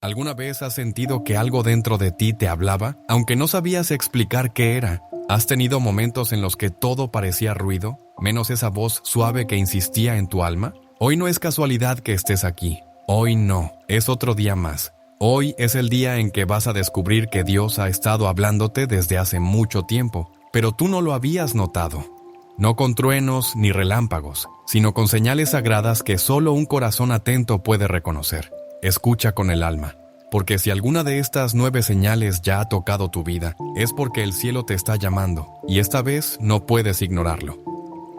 ¿Alguna vez has sentido que algo dentro de ti te hablaba, aunque no sabías explicar qué era? ¿Has tenido momentos en los que todo parecía ruido, menos esa voz suave que insistía en tu alma? Hoy no es casualidad que estés aquí. Hoy no, es otro día más. Hoy es el día en que vas a descubrir que Dios ha estado hablándote desde hace mucho tiempo, pero tú no lo habías notado. No con truenos ni relámpagos, sino con señales sagradas que solo un corazón atento puede reconocer. Escucha con el alma, porque si alguna de estas 9 señales ya ha tocado tu vida, es porque el cielo te está llamando, y esta vez no puedes ignorarlo.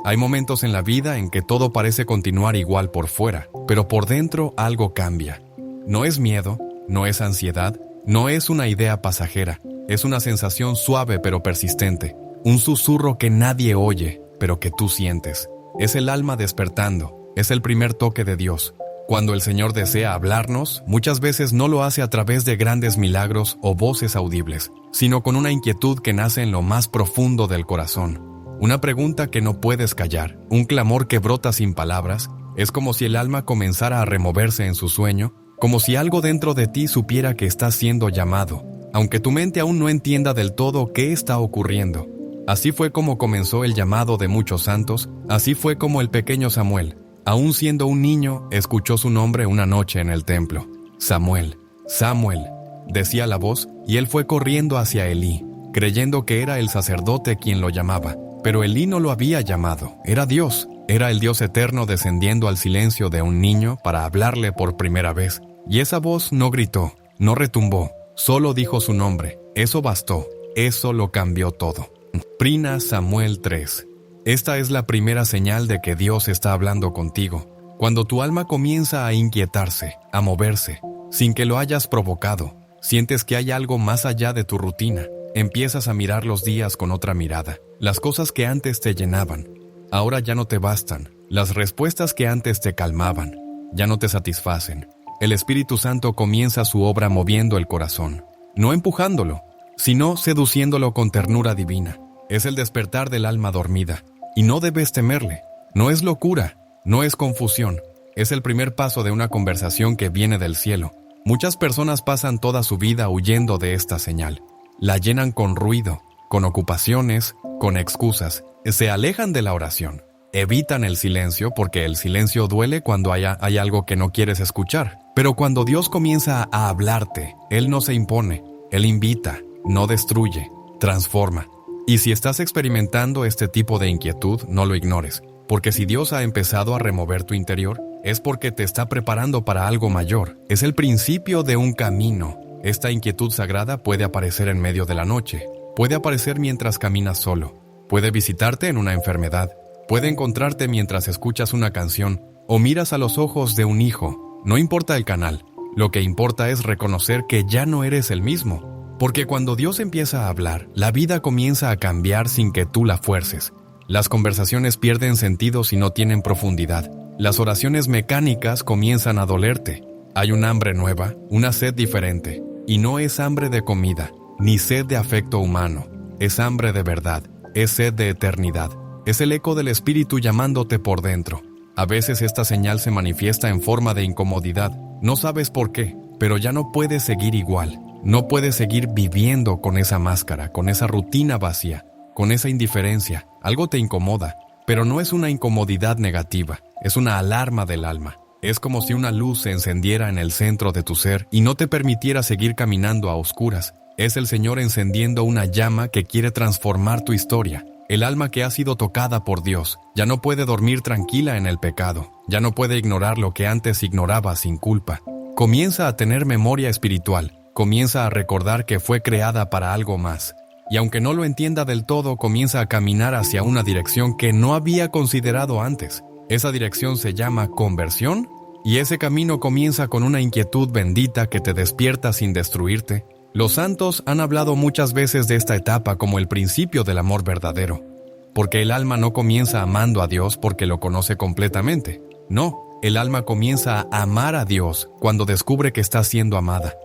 Hay momentos en la vida en que todo parece continuar igual por fuera, pero por dentro algo cambia. No es miedo, no es ansiedad, no es una idea pasajera, es una sensación suave pero persistente, un susurro que nadie oye, pero que tú sientes. Es el alma despertando, es el primer toque de Dios. Cuando el Señor desea hablarnos, muchas veces no lo hace a través de grandes milagros o voces audibles, sino con una inquietud que nace en lo más profundo del corazón. Una pregunta que no puedes callar, un clamor que brota sin palabras. Es como si el alma comenzara a removerse en su sueño, como si algo dentro de ti supiera que está siendo llamado, aunque tu mente aún no entienda del todo qué está ocurriendo. Así fue como comenzó el llamado de muchos santos, así fue como el pequeño Samuel, aún siendo un niño, escuchó su nombre una noche en el templo. Samuel, Samuel, decía la voz, y él fue corriendo hacia Elí, creyendo que era el sacerdote quien lo llamaba. Pero Elí no lo había llamado, era Dios. Era el Dios eterno descendiendo al silencio de un niño para hablarle por primera vez. Y esa voz no gritó, no retumbó, solo dijo su nombre. Eso bastó, eso lo cambió todo. Prina Samuel 3. Esta es la primera señal de que Dios está hablando contigo. Cuando tu alma comienza a inquietarse, a moverse, sin que lo hayas provocado, sientes que hay algo más allá de tu rutina. Empiezas a mirar los días con otra mirada. Las cosas que antes te llenaban, ahora ya no te bastan. Las respuestas que antes te calmaban, ya no te satisfacen. El Espíritu Santo comienza su obra moviendo el corazón, no empujándolo, sino seduciéndolo con ternura divina. Es el despertar del alma dormida. Y no debes temerle. No es locura, no es confusión. Es el primer paso de una conversación que viene del cielo. Muchas personas pasan toda su vida huyendo de esta señal. La llenan con ruido, con ocupaciones, con excusas. Se alejan de la oración. Evitan el silencio porque el silencio duele cuando hay algo que no quieres escuchar. Pero cuando Dios comienza a hablarte, Él no se impone. Él invita, no destruye, transforma. Y si estás experimentando este tipo de inquietud, no lo ignores, porque si Dios ha empezado a remover tu interior, es porque te está preparando para algo mayor. Es el principio de un camino. Esta inquietud sagrada puede aparecer en medio de la noche, puede aparecer mientras caminas solo, puede visitarte en una enfermedad, puede encontrarte mientras escuchas una canción o miras a los ojos de un hijo. No importa el canal, lo que importa es reconocer que ya no eres el mismo. Porque cuando Dios empieza a hablar, la vida comienza a cambiar sin que tú la fuerces. Las conversaciones pierden sentido si no tienen profundidad. Las oraciones mecánicas comienzan a dolerte. Hay un hambre nueva, una sed diferente. Y no es hambre de comida, ni sed de afecto humano. Es hambre de verdad, es sed de eternidad. Es el eco del Espíritu llamándote por dentro. A veces esta señal se manifiesta en forma de incomodidad. No sabes por qué, pero ya no puedes seguir igual. No puedes seguir viviendo con esa máscara, con esa rutina vacía, con esa indiferencia. Algo te incomoda, pero no es una incomodidad negativa, es una alarma del alma. Es como si una luz se encendiera en el centro de tu ser y no te permitiera seguir caminando a oscuras. Es el Señor encendiendo una llama que quiere transformar tu historia. El alma que ha sido tocada por Dios ya no puede dormir tranquila en el pecado, ya no puede ignorar lo que antes ignoraba sin culpa. Comienza a tener memoria espiritual. Comienza a recordar que fue creada para algo más. Y aunque no lo entienda del todo, comienza a caminar hacia una dirección que no había considerado antes. Esa dirección se llama conversión, y ese camino comienza con una inquietud bendita que te despierta sin destruirte. Los santos han hablado muchas veces de esta etapa como el principio del amor verdadero, porque el alma no comienza amando a Dios porque lo conoce completamente. No, el alma comienza a amar a Dios cuando descubre que está siendo amada,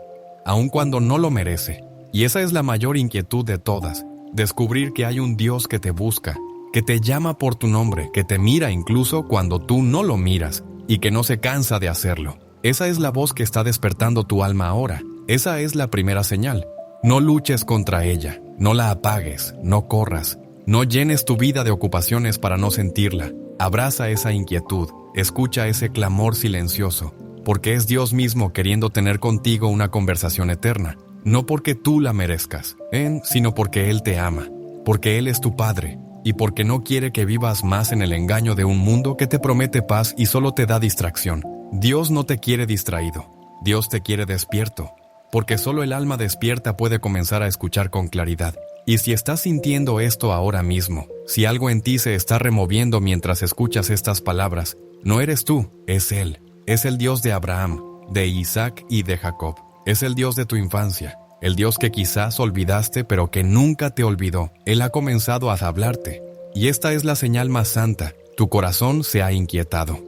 aun cuando no lo merece. Y esa es la mayor inquietud de todas, descubrir que hay un Dios que te busca, que te llama por tu nombre, que te mira incluso cuando tú no lo miras, y que no se cansa de hacerlo. Esa es la voz que está despertando tu alma ahora. Esa es la primera señal. No luches contra ella, no la apagues, no corras, no llenes tu vida de ocupaciones para no sentirla. Abraza esa inquietud, escucha ese clamor silencioso, porque es Dios mismo queriendo tener contigo una conversación eterna. No porque tú la merezcas, sino porque Él te ama, porque Él es tu Padre, y porque no quiere que vivas más en el engaño de un mundo que te promete paz y solo te da distracción. Dios no te quiere distraído, Dios te quiere despierto, porque solo el alma despierta puede comenzar a escuchar con claridad. Y si estás sintiendo esto ahora mismo, si algo en ti se está removiendo mientras escuchas estas palabras, no eres tú, es Él. Es el Dios de Abraham, de Isaac y de Jacob. Es el Dios de tu infancia, el Dios que quizás olvidaste pero que nunca te olvidó. Él ha comenzado a hablarte. Y esta es la señal más santa, tu corazón se ha inquietado.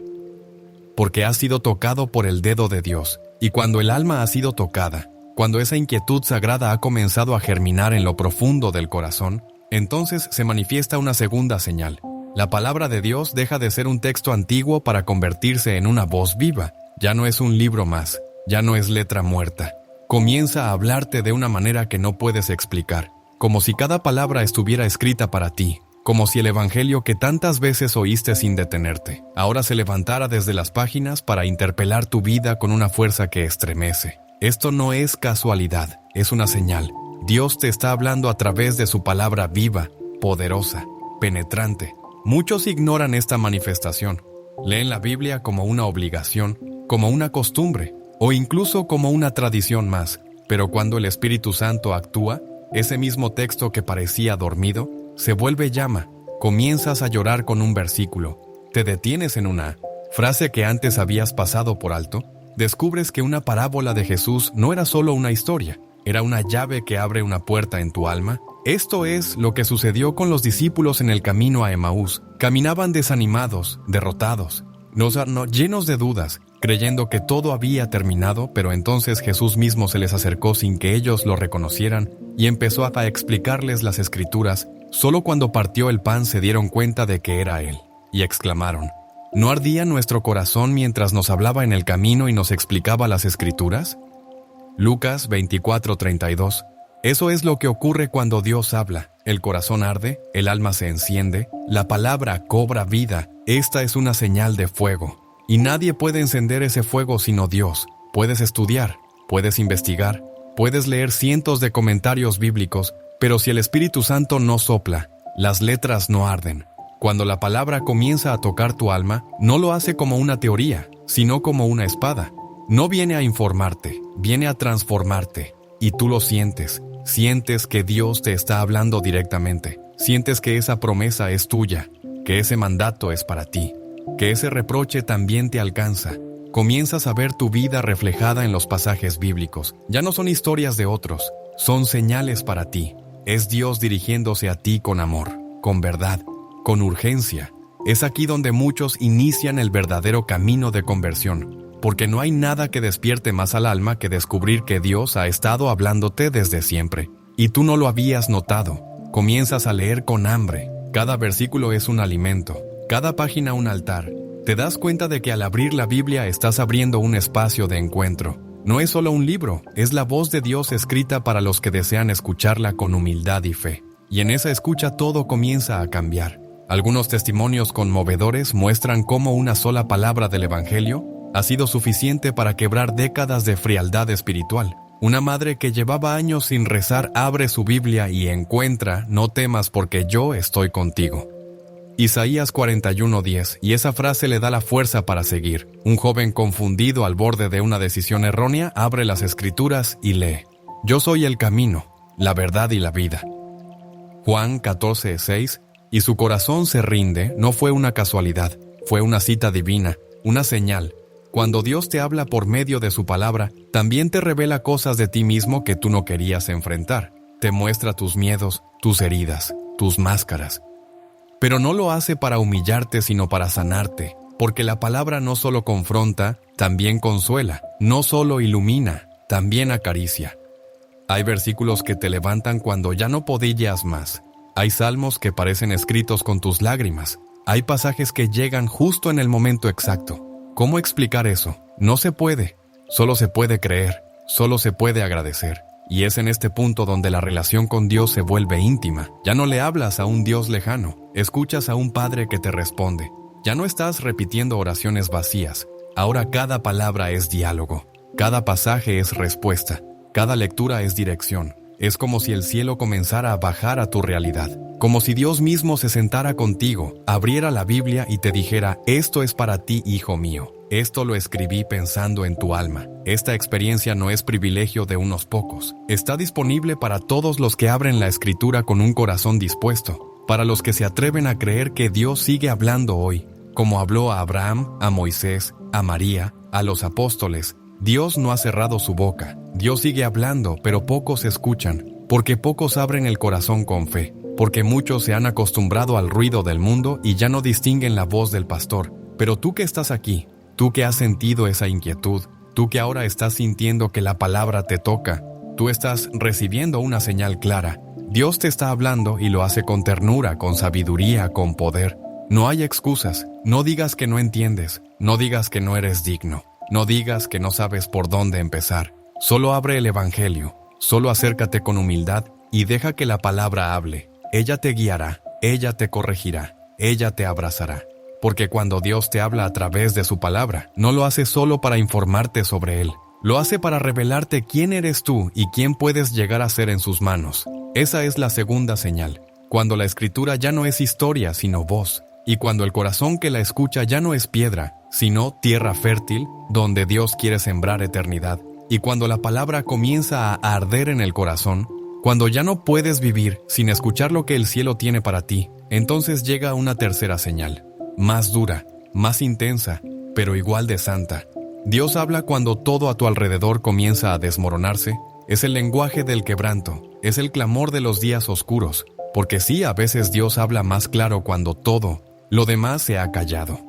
Porque has sido tocado por el dedo de Dios. Y cuando el alma ha sido tocada, cuando esa inquietud sagrada ha comenzado a germinar en lo profundo del corazón, entonces se manifiesta una segunda señal. La palabra de Dios deja de ser un texto antiguo para convertirse en una voz viva. Ya no es un libro más, ya no es letra muerta. Comienza a hablarte de una manera que no puedes explicar, como si cada palabra estuviera escrita para ti, como si el evangelio que tantas veces oíste sin detenerte, ahora se levantara desde las páginas para interpelar tu vida con una fuerza que estremece. Esto no es casualidad, es una señal. Dios te está hablando a través de su palabra viva, poderosa, penetrante. Muchos ignoran esta manifestación. Leen la Biblia como una obligación, como una costumbre, o incluso como una tradición más. Pero cuando el Espíritu Santo actúa, ese mismo texto que parecía dormido, se vuelve llama. Comienzas a llorar con un versículo. Te detienes en una frase que antes habías pasado por alto. Descubres que una parábola de Jesús no era solo una historia, era una llave que abre una puerta en tu alma. Esto es lo que sucedió con los discípulos en el camino a Emaús. Caminaban desanimados, derrotados, llenos de dudas, creyendo que todo había terminado, pero entonces Jesús mismo se les acercó sin que ellos lo reconocieran y empezó a explicarles las Escrituras. Solo cuando partió el pan se dieron cuenta de que era Él, y exclamaron: ¿no ardía nuestro corazón mientras nos hablaba en el camino y nos explicaba las Escrituras? Lucas 24:32. Eso es lo que ocurre cuando Dios habla. El corazón arde, el alma se enciende, la palabra cobra vida. Esta es una señal de fuego. Y nadie puede encender ese fuego sino Dios. Puedes estudiar, puedes investigar, puedes leer cientos de comentarios bíblicos, pero si el Espíritu Santo no sopla, las letras no arden. Cuando la palabra comienza a tocar tu alma, no lo hace como una teoría, sino como una espada. No viene a informarte, viene a transformarte. Y tú lo sientes. Sientes que Dios te está hablando directamente. Sientes que esa promesa es tuya, que ese mandato es para ti, que ese reproche también te alcanza. Comienzas a ver tu vida reflejada en los pasajes bíblicos. Ya no son historias de otros, son señales para ti. Es Dios dirigiéndose a ti con amor, con verdad, con urgencia. Es aquí donde muchos inician el verdadero camino de conversión, porque no hay nada que despierte más al alma que descubrir que Dios ha estado hablándote desde siempre, y tú no lo habías notado. Comienzas a leer con hambre. Cada versículo es un alimento, cada página un altar. Te das cuenta de que al abrir la Biblia estás abriendo un espacio de encuentro. No es solo un libro, es la voz de Dios escrita para los que desean escucharla con humildad y fe. Y en esa escucha todo comienza a cambiar. Algunos testimonios conmovedores muestran cómo una sola palabra del Evangelio ha sido suficiente para quebrar décadas de frialdad espiritual. Una madre que llevaba años sin rezar abre su Biblia y encuentra: no temas porque yo estoy contigo. Isaías 41:10, y esa frase le da la fuerza para seguir. Un joven confundido al borde de una decisión errónea abre las Escrituras y lee: yo soy el camino, la verdad y la vida. Juan 14:6, y su corazón se rinde. No fue una casualidad, fue una cita divina, una señal. Cuando Dios te habla por medio de su palabra, también te revela cosas de ti mismo que tú no querías enfrentar. Te muestra tus miedos, tus heridas, tus máscaras. Pero no lo hace para humillarte, sino para sanarte, porque la palabra no solo confronta, también consuela, no solo ilumina, también acaricia. Hay versículos que te levantan cuando ya no podías más. Hay salmos que parecen escritos con tus lágrimas. Hay pasajes que llegan justo en el momento exacto. ¿Cómo explicar eso? No se puede. Solo se puede creer, solo se puede agradecer. Y es en este punto donde la relación con Dios se vuelve íntima. Ya no le hablas a un Dios lejano, escuchas a un Padre que te responde. Ya no estás repitiendo oraciones vacías. Ahora cada palabra es diálogo, cada pasaje es respuesta, cada lectura es dirección. Es como si el cielo comenzara a bajar a tu realidad, como si Dios mismo se sentara contigo, abriera la Biblia y te dijera: esto es para ti, hijo mío. Esto lo escribí pensando en tu alma. Esta experiencia no es privilegio de unos pocos. Está disponible para todos los que abren la Escritura con un corazón dispuesto, para los que se atreven a creer que Dios sigue hablando hoy, como habló a Abraham, a Moisés, a María, a los apóstoles. Dios no ha cerrado su boca. Dios sigue hablando, pero pocos escuchan, porque pocos abren el corazón con fe, porque muchos se han acostumbrado al ruido del mundo y ya no distinguen la voz del pastor. Pero tú que estás aquí, tú que has sentido esa inquietud, tú que ahora estás sintiendo que la palabra te toca, tú estás recibiendo una señal clara. Dios te está hablando y lo hace con ternura, con sabiduría, con poder. No hay excusas. No digas que no entiendes. No digas que no eres digno. No digas que no sabes por dónde empezar. Solo abre el Evangelio. Solo acércate con humildad y deja que la palabra hable. Ella te guiará. Ella te corregirá. Ella te abrazará. Porque cuando Dios te habla a través de su palabra, no lo hace solo para informarte sobre Él. Lo hace para revelarte quién eres tú y quién puedes llegar a ser en sus manos. Esa es la segunda señal. Cuando la Escritura ya no es historia, sino voz. Y cuando el corazón que la escucha ya no es piedra, sino tierra fértil, donde Dios quiere sembrar eternidad. Y cuando la palabra comienza a arder en el corazón, cuando ya no puedes vivir sin escuchar lo que el cielo tiene para ti, entonces llega una tercera señal. Más dura, más intensa, pero igual de santa. Dios habla cuando todo a tu alrededor comienza a desmoronarse. Es el lenguaje del quebranto, es el clamor de los días oscuros, porque sí, a veces Dios habla más claro cuando todo lo demás se ha callado.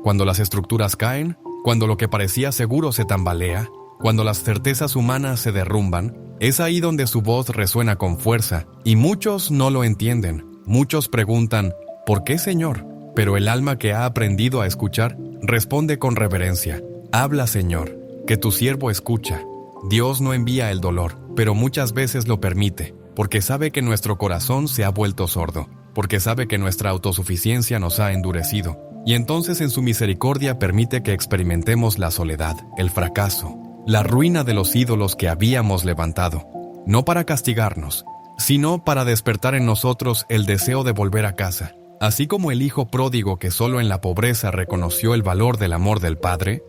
Cuando las estructuras caen, cuando lo que parecía seguro se tambalea, cuando las certezas humanas se derrumban, es ahí donde su voz resuena con fuerza, y muchos no lo entienden. Muchos preguntan: ¿por qué, Señor? Pero el alma que ha aprendido a escuchar responde con reverencia: habla, Señor, que tu siervo escucha. Dios no envía el dolor, pero muchas veces lo permite, porque sabe que nuestro corazón se ha vuelto sordo, porque sabe que nuestra autosuficiencia nos ha endurecido, y entonces en su misericordia permite que experimentemos la soledad, el fracaso, la ruina de los ídolos que habíamos levantado, no para castigarnos, sino para despertar en nosotros el deseo de volver a casa. Así como el hijo pródigo que solo en la pobreza reconoció el valor del amor del Padre,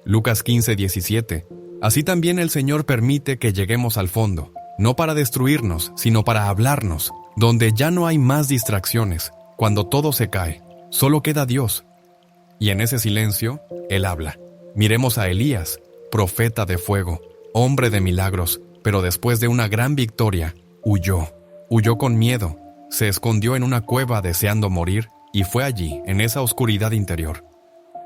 Lucas 15:17, así también el Señor permite que lleguemos al fondo, no para destruirnos, sino para hablarnos, donde ya no hay más distracciones, cuando todo se cae, solo queda Dios. Y en ese silencio, Él habla. Miremos a Elías, profeta de fuego, hombre de milagros, pero después de una gran victoria, huyó con miedo, se escondió en una cueva deseando morir, y fue allí, en esa oscuridad interior,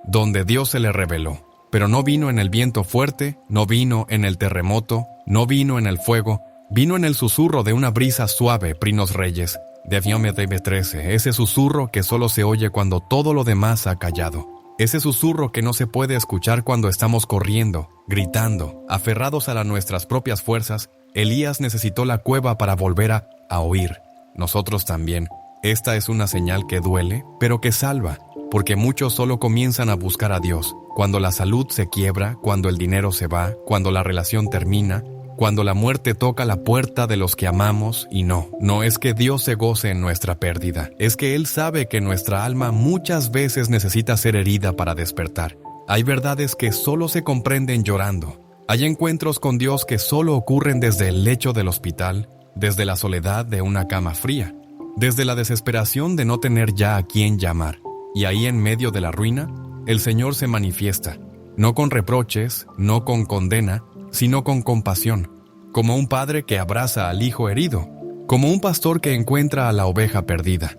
donde Dios se le reveló. Pero no vino en el viento fuerte, no vino en el terremoto, no vino en el fuego, vino en el susurro de una brisa suave, Prinos Reyes, de Diomede 13, ese susurro que solo se oye cuando todo lo demás ha callado. Ese susurro que no se puede escuchar cuando estamos corriendo, gritando, aferrados a nuestras propias fuerzas. Elías necesitó la cueva para volver a oír. Nosotros también. Esta es una señal que duele, pero que salva, porque muchos solo comienzan a buscar a Dios cuando la salud se quiebra, cuando el dinero se va, cuando la relación termina, cuando la muerte toca la puerta de los que amamos. Y no es que Dios se goce en nuestra pérdida, es que Él sabe que nuestra alma muchas veces necesita ser herida para despertar. Hay verdades que solo se comprenden llorando. Hay encuentros con Dios que solo ocurren desde el lecho del hospital, desde la soledad de una cama fría, desde la desesperación de no tener ya a quién llamar. Y ahí en medio de la ruina, el Señor se manifiesta, no con reproches, no con condena, sino con compasión, como un padre que abraza al hijo herido, como un pastor que encuentra a la oveja perdida.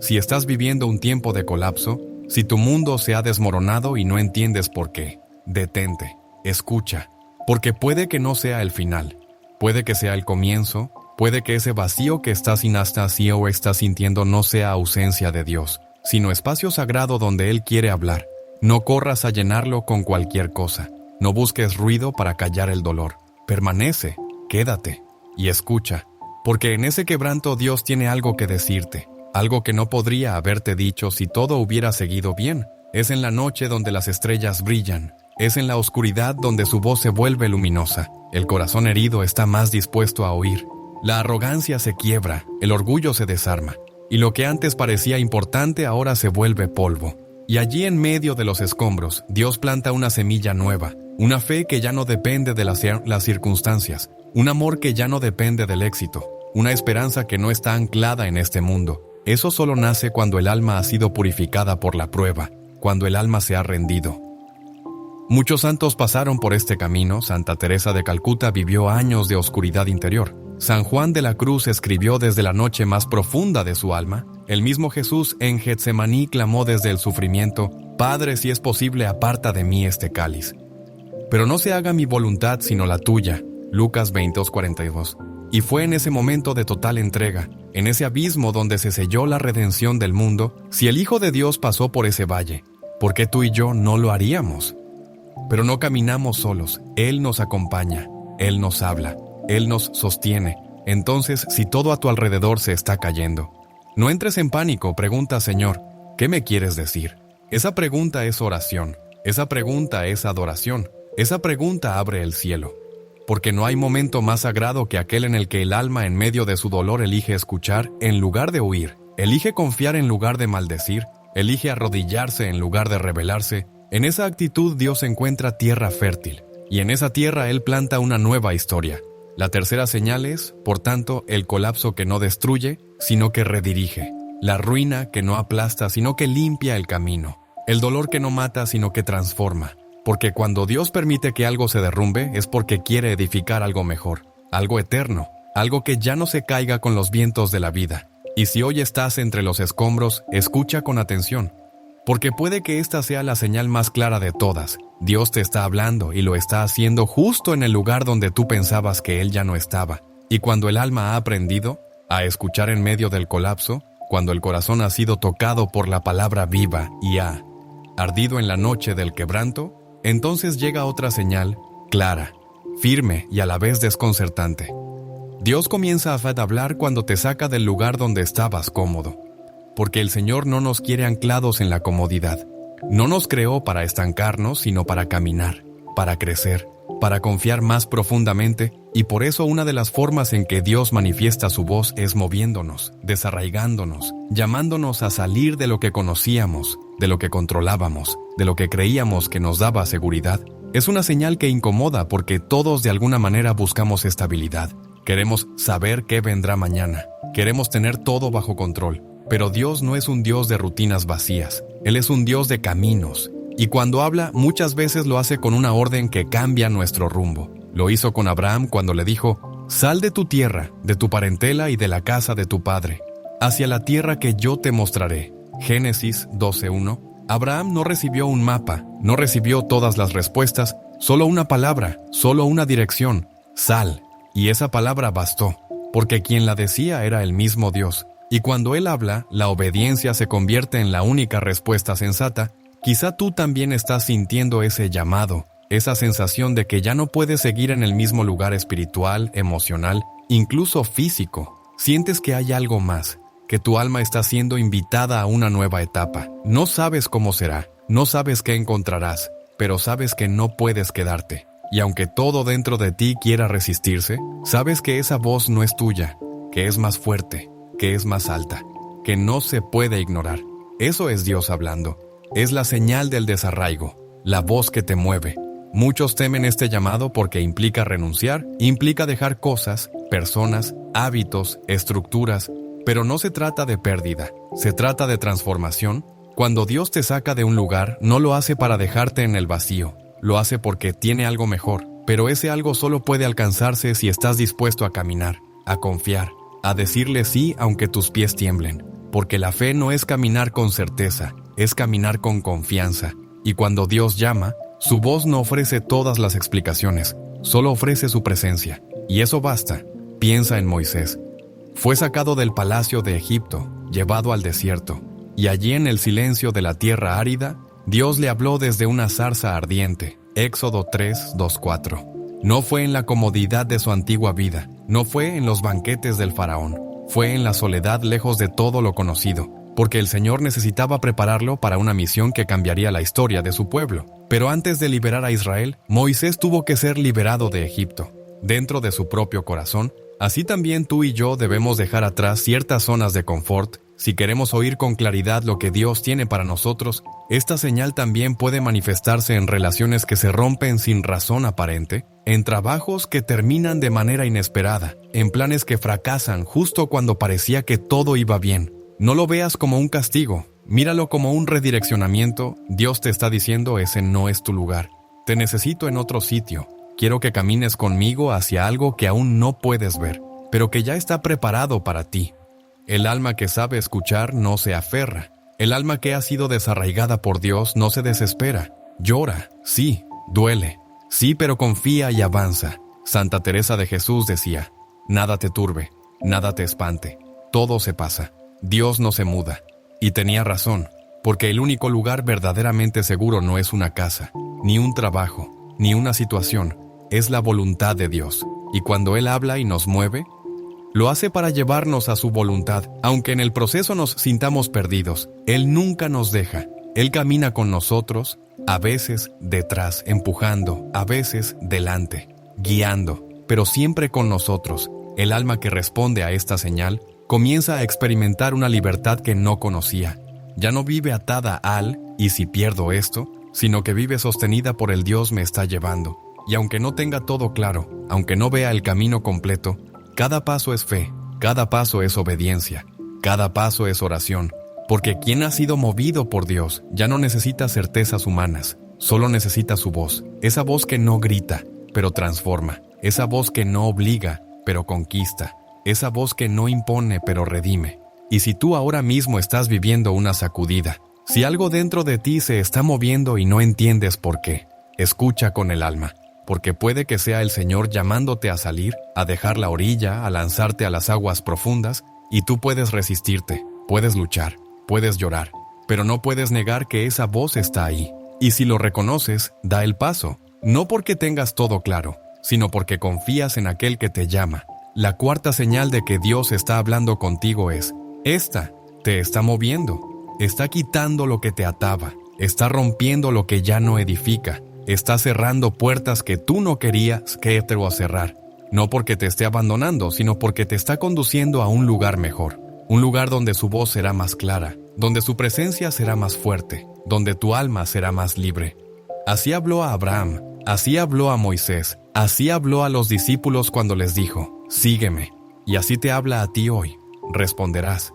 Si estás viviendo un tiempo de colapso, si tu mundo se ha desmoronado y no entiendes por qué, detente, escucha, porque puede que no sea el final, puede que sea el comienzo, puede que ese vacío que estás o estás sintiendo no sea ausencia de Dios, sino espacio sagrado donde Él quiere hablar. No corras a llenarlo con cualquier cosa. No busques ruido para callar el dolor. Permanece, quédate y escucha, porque en ese quebranto Dios tiene algo que decirte, algo que no podría haberte dicho si todo hubiera seguido bien. Es en la noche donde las estrellas brillan, es en la oscuridad donde su voz se vuelve luminosa. El corazón herido está más dispuesto a oír. La arrogancia se quiebra, el orgullo se desarma, y lo que antes parecía importante ahora se vuelve polvo. Y allí en medio de los escombros, Dios planta una semilla nueva, una fe que ya no depende de las circunstancias, un amor que ya no depende del éxito, una esperanza que no está anclada en este mundo. Eso solo nace cuando el alma ha sido purificada por la prueba, cuando el alma se ha rendido. Muchos santos pasaron por este camino. Santa Teresa de Calcuta vivió años de oscuridad interior. San Juan de la Cruz escribió desde la noche más profunda de su alma. El mismo Jesús en Getsemaní clamó desde el sufrimiento: «Padre, si es posible, aparta de mí este cáliz. Pero no se haga mi voluntad sino la tuya». Lucas 22:42. Y fue en ese momento de total entrega, en ese abismo donde se selló la redención del mundo. Si el Hijo de Dios pasó por ese valle, ¿por qué tú y yo no lo haríamos? Pero no caminamos solos. Él nos acompaña, Él nos habla, Él nos sostiene. Entonces, si todo a tu alrededor se está cayendo, no entres en pánico. Pregunta: Señor, ¿qué me quieres decir? Esa pregunta es oración, esa pregunta es adoración, esa pregunta abre el cielo. Porque no hay momento más sagrado que aquel en el que el alma en medio de su dolor elige escuchar en lugar de huir, elige confiar en lugar de maldecir, elige arrodillarse en lugar de rebelarse. En esa actitud Dios encuentra tierra fértil, y en esa tierra Él planta una nueva historia. La tercera señal es, por tanto, el colapso que no destruye, sino que redirige, la ruina que no aplasta, sino que limpia el camino, el dolor que no mata, sino que transforma. Porque cuando Dios permite que algo se derrumbe es porque quiere edificar algo mejor, algo eterno, algo que ya no se caiga con los vientos de la vida. Y si hoy estás entre los escombros, escucha con atención, porque puede que esta sea la señal más clara de todas. Dios te está hablando y lo está haciendo justo en el lugar donde tú pensabas que Él ya no estaba. Y cuando el alma ha aprendido a escuchar en medio del colapso, cuando el corazón ha sido tocado por la palabra viva y ha ardido en la noche del quebranto, entonces llega otra señal, clara, firme y a la vez desconcertante. Dios comienza a hablar cuando te saca del lugar donde estabas cómodo, porque el Señor no nos quiere anclados en la comodidad. No nos creó para estancarnos, sino para caminar, para crecer, para confiar más profundamente, y por eso una de las formas en que Dios manifiesta su voz es moviéndonos, desarraigándonos, llamándonos a salir de lo que conocíamos, de lo que controlábamos, de lo que creíamos que nos daba seguridad. Es una señal que incomoda porque todos de alguna manera buscamos estabilidad. Queremos saber qué vendrá mañana. Queremos tener todo bajo control. Pero Dios no es un Dios de rutinas vacías. Él es un Dios de caminos. Y cuando habla, muchas veces lo hace con una orden que cambia nuestro rumbo. Lo hizo con Abraham cuando le dijo: «Sal de tu tierra, de tu parentela y de la casa de tu padre, hacia la tierra que yo te mostraré». Génesis 12:1. Abraham no recibió un mapa, no recibió todas las respuestas, solo una palabra, solo una dirección: sal. Y esa palabra bastó, porque quien la decía era el mismo Dios. Y cuando Él habla, la obediencia se convierte en la única respuesta sensata. Quizá tú también estás sintiendo ese llamado, esa sensación de que ya no puedes seguir en el mismo lugar espiritual, emocional, incluso físico. Sientes que hay algo más, que tu alma está siendo invitada a una nueva etapa. No sabes cómo será, no sabes qué encontrarás, pero sabes que no puedes quedarte. Y aunque todo dentro de ti quiera resistirse, sabes que esa voz no es tuya, que es más fuerte, que es más alta, que no se puede ignorar. Eso es Dios hablando. Es la señal del desarraigo, la voz que te mueve. Muchos temen este llamado porque implica renunciar, implica dejar cosas, personas, hábitos, estructuras, pero no se trata de pérdida, se trata de transformación. Cuando Dios te saca de un lugar, no lo hace para dejarte en el vacío, lo hace porque tiene algo mejor, pero ese algo solo puede alcanzarse si estás dispuesto a caminar, a confiar, a decirle sí aunque tus pies tiemblen, porque la fe no es caminar con certeza, es caminar con confianza, y cuando Dios llama, su voz no ofrece todas las explicaciones, solo ofrece su presencia, y eso basta. Piensa en Moisés. Fue sacado del palacio de Egipto, llevado al desierto, y allí en el silencio de la tierra árida, Dios le habló desde una zarza ardiente. Éxodo 3, 2, 4. No fue en la comodidad de su antigua vida, no fue en los banquetes del faraón, fue en la soledad lejos de todo lo conocido, porque el Señor necesitaba prepararlo para una misión que cambiaría la historia de su pueblo. Pero antes de liberar a Israel, Moisés tuvo que ser liberado de Egipto, dentro de su propio corazón. Así también tú y yo debemos dejar atrás ciertas zonas de confort. Si queremos oír con claridad lo que Dios tiene para nosotros, esta señal también puede manifestarse en relaciones que se rompen sin razón aparente, en trabajos que terminan de manera inesperada, en planes que fracasan justo cuando parecía que todo iba bien. No lo veas como un castigo, míralo como un redireccionamiento. Dios te está diciendo: ese no es tu lugar. Te necesito en otro sitio. Quiero que camines conmigo hacia algo que aún no puedes ver, pero que ya está preparado para ti. El alma que sabe escuchar no se aferra. El alma que ha sido desarraigada por Dios no se desespera. Llora, sí, duele, sí, pero confía y avanza. Santa Teresa de Jesús decía: nada te turbe, nada te espante, todo se pasa. Dios no se muda. Y tenía razón, porque el único lugar verdaderamente seguro no es una casa, ni un trabajo, ni una situación. Es la voluntad de Dios. Y cuando Él habla y nos mueve, lo hace para llevarnos a su voluntad. Aunque en el proceso nos sintamos perdidos, Él nunca nos deja. Él camina con nosotros, a veces detrás, empujando, a veces delante, guiando, pero siempre con nosotros. El alma que responde a esta señal comienza a experimentar una libertad que no conocía. Ya no vive atada al «y si pierdo esto», sino que vive sostenida por el Dios me está llevando. Y aunque no tenga todo claro, aunque no vea el camino completo, cada paso es fe, cada paso es obediencia, cada paso es oración, porque quien ha sido movido por Dios ya no necesita certezas humanas, solo necesita su voz, esa voz que no grita, pero transforma, esa voz que no obliga, pero conquista, esa voz que no impone, pero redime. Y si tú ahora mismo estás viviendo una sacudida, si algo dentro de ti se está moviendo y no entiendes por qué, escucha con el alma. Porque puede que sea el Señor llamándote a salir, a dejar la orilla, a lanzarte a las aguas profundas, y tú puedes resistirte, puedes luchar, puedes llorar, pero no puedes negar que esa voz está ahí. Y si lo reconoces, da el paso, no porque tengas todo claro, sino porque confías en aquel que te llama. La cuarta señal de que Dios está hablando contigo es: esta te está moviendo, está quitando lo que te ataba, está rompiendo lo que ya no edifica. Está cerrando puertas que tú no querías que te lo cerrar. No porque te esté abandonando, sino porque te está conduciendo a un lugar mejor. Un lugar donde su voz será más clara, donde su presencia será más fuerte, donde tu alma será más libre. Así habló a Abraham, así habló a Moisés, así habló a los discípulos cuando les dijo: sígueme. Y así te habla a ti hoy. Responderás.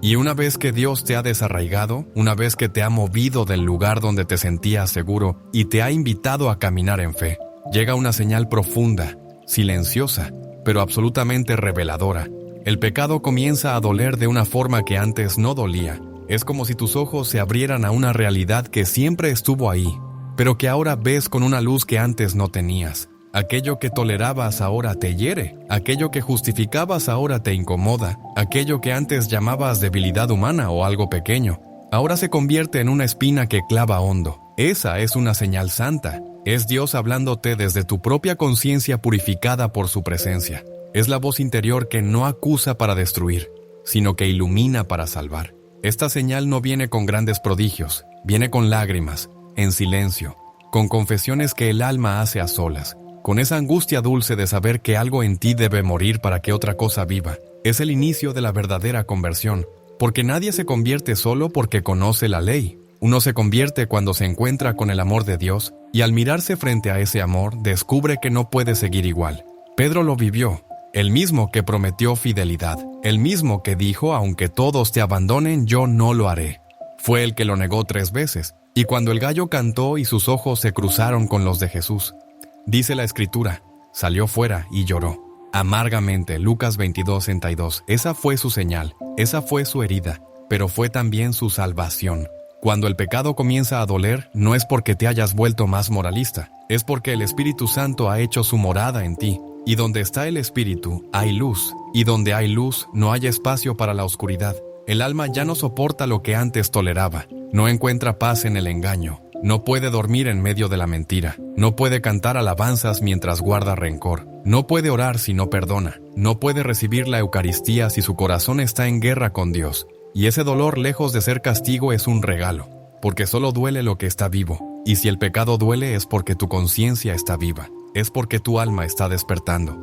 Y una vez que Dios te ha desarraigado, una vez que te ha movido del lugar donde te sentías seguro y te ha invitado a caminar en fe, llega una señal profunda, silenciosa, pero absolutamente reveladora. El pecado comienza a doler de una forma que antes no dolía. Es como si tus ojos se abrieran a una realidad que siempre estuvo ahí, pero que ahora ves con una luz que antes no tenías. Aquello que tolerabas ahora te hiere, aquello que justificabas ahora te incomoda, aquello que antes llamabas debilidad humana o algo pequeño, ahora se convierte en una espina que clava hondo. Esa es una señal santa, es Dios hablándote desde tu propia conciencia purificada por su presencia. Es la voz interior que no acusa para destruir, sino que ilumina para salvar. Esta señal no viene con grandes prodigios, viene con lágrimas, en silencio, con confesiones que el alma hace a solas, con esa angustia dulce de saber que algo en ti debe morir para que otra cosa viva. Es el inicio de la verdadera conversión, porque nadie se convierte solo porque conoce la ley. Uno se convierte cuando se encuentra con el amor de Dios, y al mirarse frente a ese amor, descubre que no puede seguir igual. Pedro lo vivió, el mismo que prometió fidelidad, el mismo que dijo: aunque todos te abandonen, yo no lo haré. Fue el que lo negó 3 veces, y cuando el gallo cantó y sus ojos se cruzaron con los de Jesús, dice la Escritura, salió fuera y lloró amargamente. Lucas 22:32. Esa fue su señal, esa fue su herida, pero fue también su salvación. Cuando el pecado comienza a doler, no es porque te hayas vuelto más moralista, es porque el Espíritu Santo ha hecho su morada en ti. Y donde está el Espíritu, hay luz, y donde hay luz, no hay espacio para la oscuridad. El alma ya no soporta lo que antes toleraba, no encuentra paz en el engaño, no puede dormir en medio de la mentira, no puede cantar alabanzas mientras guarda rencor, no puede orar si no perdona, no puede recibir la Eucaristía si su corazón está en guerra con Dios. Y ese dolor, lejos de ser castigo, es un regalo, porque solo duele lo que está vivo. Y si el pecado duele es porque tu conciencia está viva, es porque tu alma está despertando.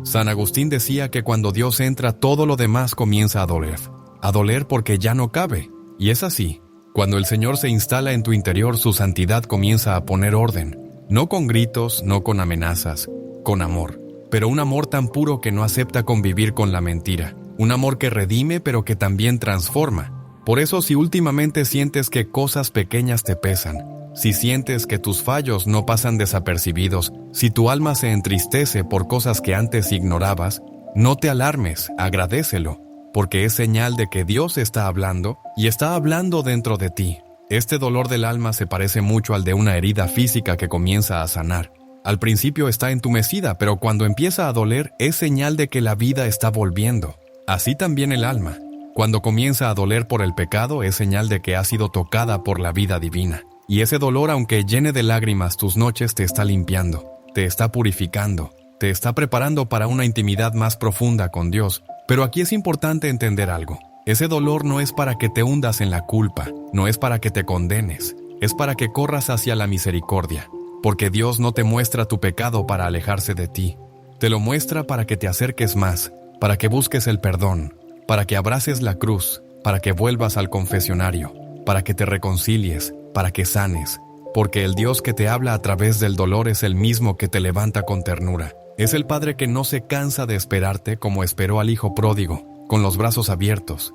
San Agustín decía que cuando Dios entra, todo lo demás comienza a doler porque ya no cabe. Y es así. Cuando el Señor se instala en tu interior, su santidad comienza a poner orden, no con gritos, no con amenazas, con amor, pero un amor tan puro que no acepta convivir con la mentira, un amor que redime pero que también transforma. Por eso, si últimamente sientes que cosas pequeñas te pesan, si sientes que tus fallos no pasan desapercibidos, si tu alma se entristece por cosas que antes ignorabas, no te alarmes, agradécelo, porque es señal de que Dios está hablando y está hablando dentro de ti. Este dolor del alma se parece mucho al de una herida física que comienza a sanar. Al principio está entumecida, pero cuando empieza a doler es señal de que la vida está volviendo. Así también el alma. Cuando comienza a doler por el pecado es señal de que ha sido tocada por la vida divina. Y ese dolor, aunque llene de lágrimas tus noches, te está limpiando, te está purificando, te está preparando para una intimidad más profunda con Dios. Pero aquí es importante entender algo. Ese dolor no es para que te hundas en la culpa, no es para que te condenes, es para que corras hacia la misericordia. Porque Dios no te muestra tu pecado para alejarse de ti. Te lo muestra para que te acerques más, para que busques el perdón, para que abraces la cruz, para que vuelvas al confesionario, para que te reconcilies, para que sanes. Porque el Dios que te habla a través del dolor es el mismo que te levanta con ternura. Es el Padre que no se cansa de esperarte como esperó al Hijo pródigo, con los brazos abiertos.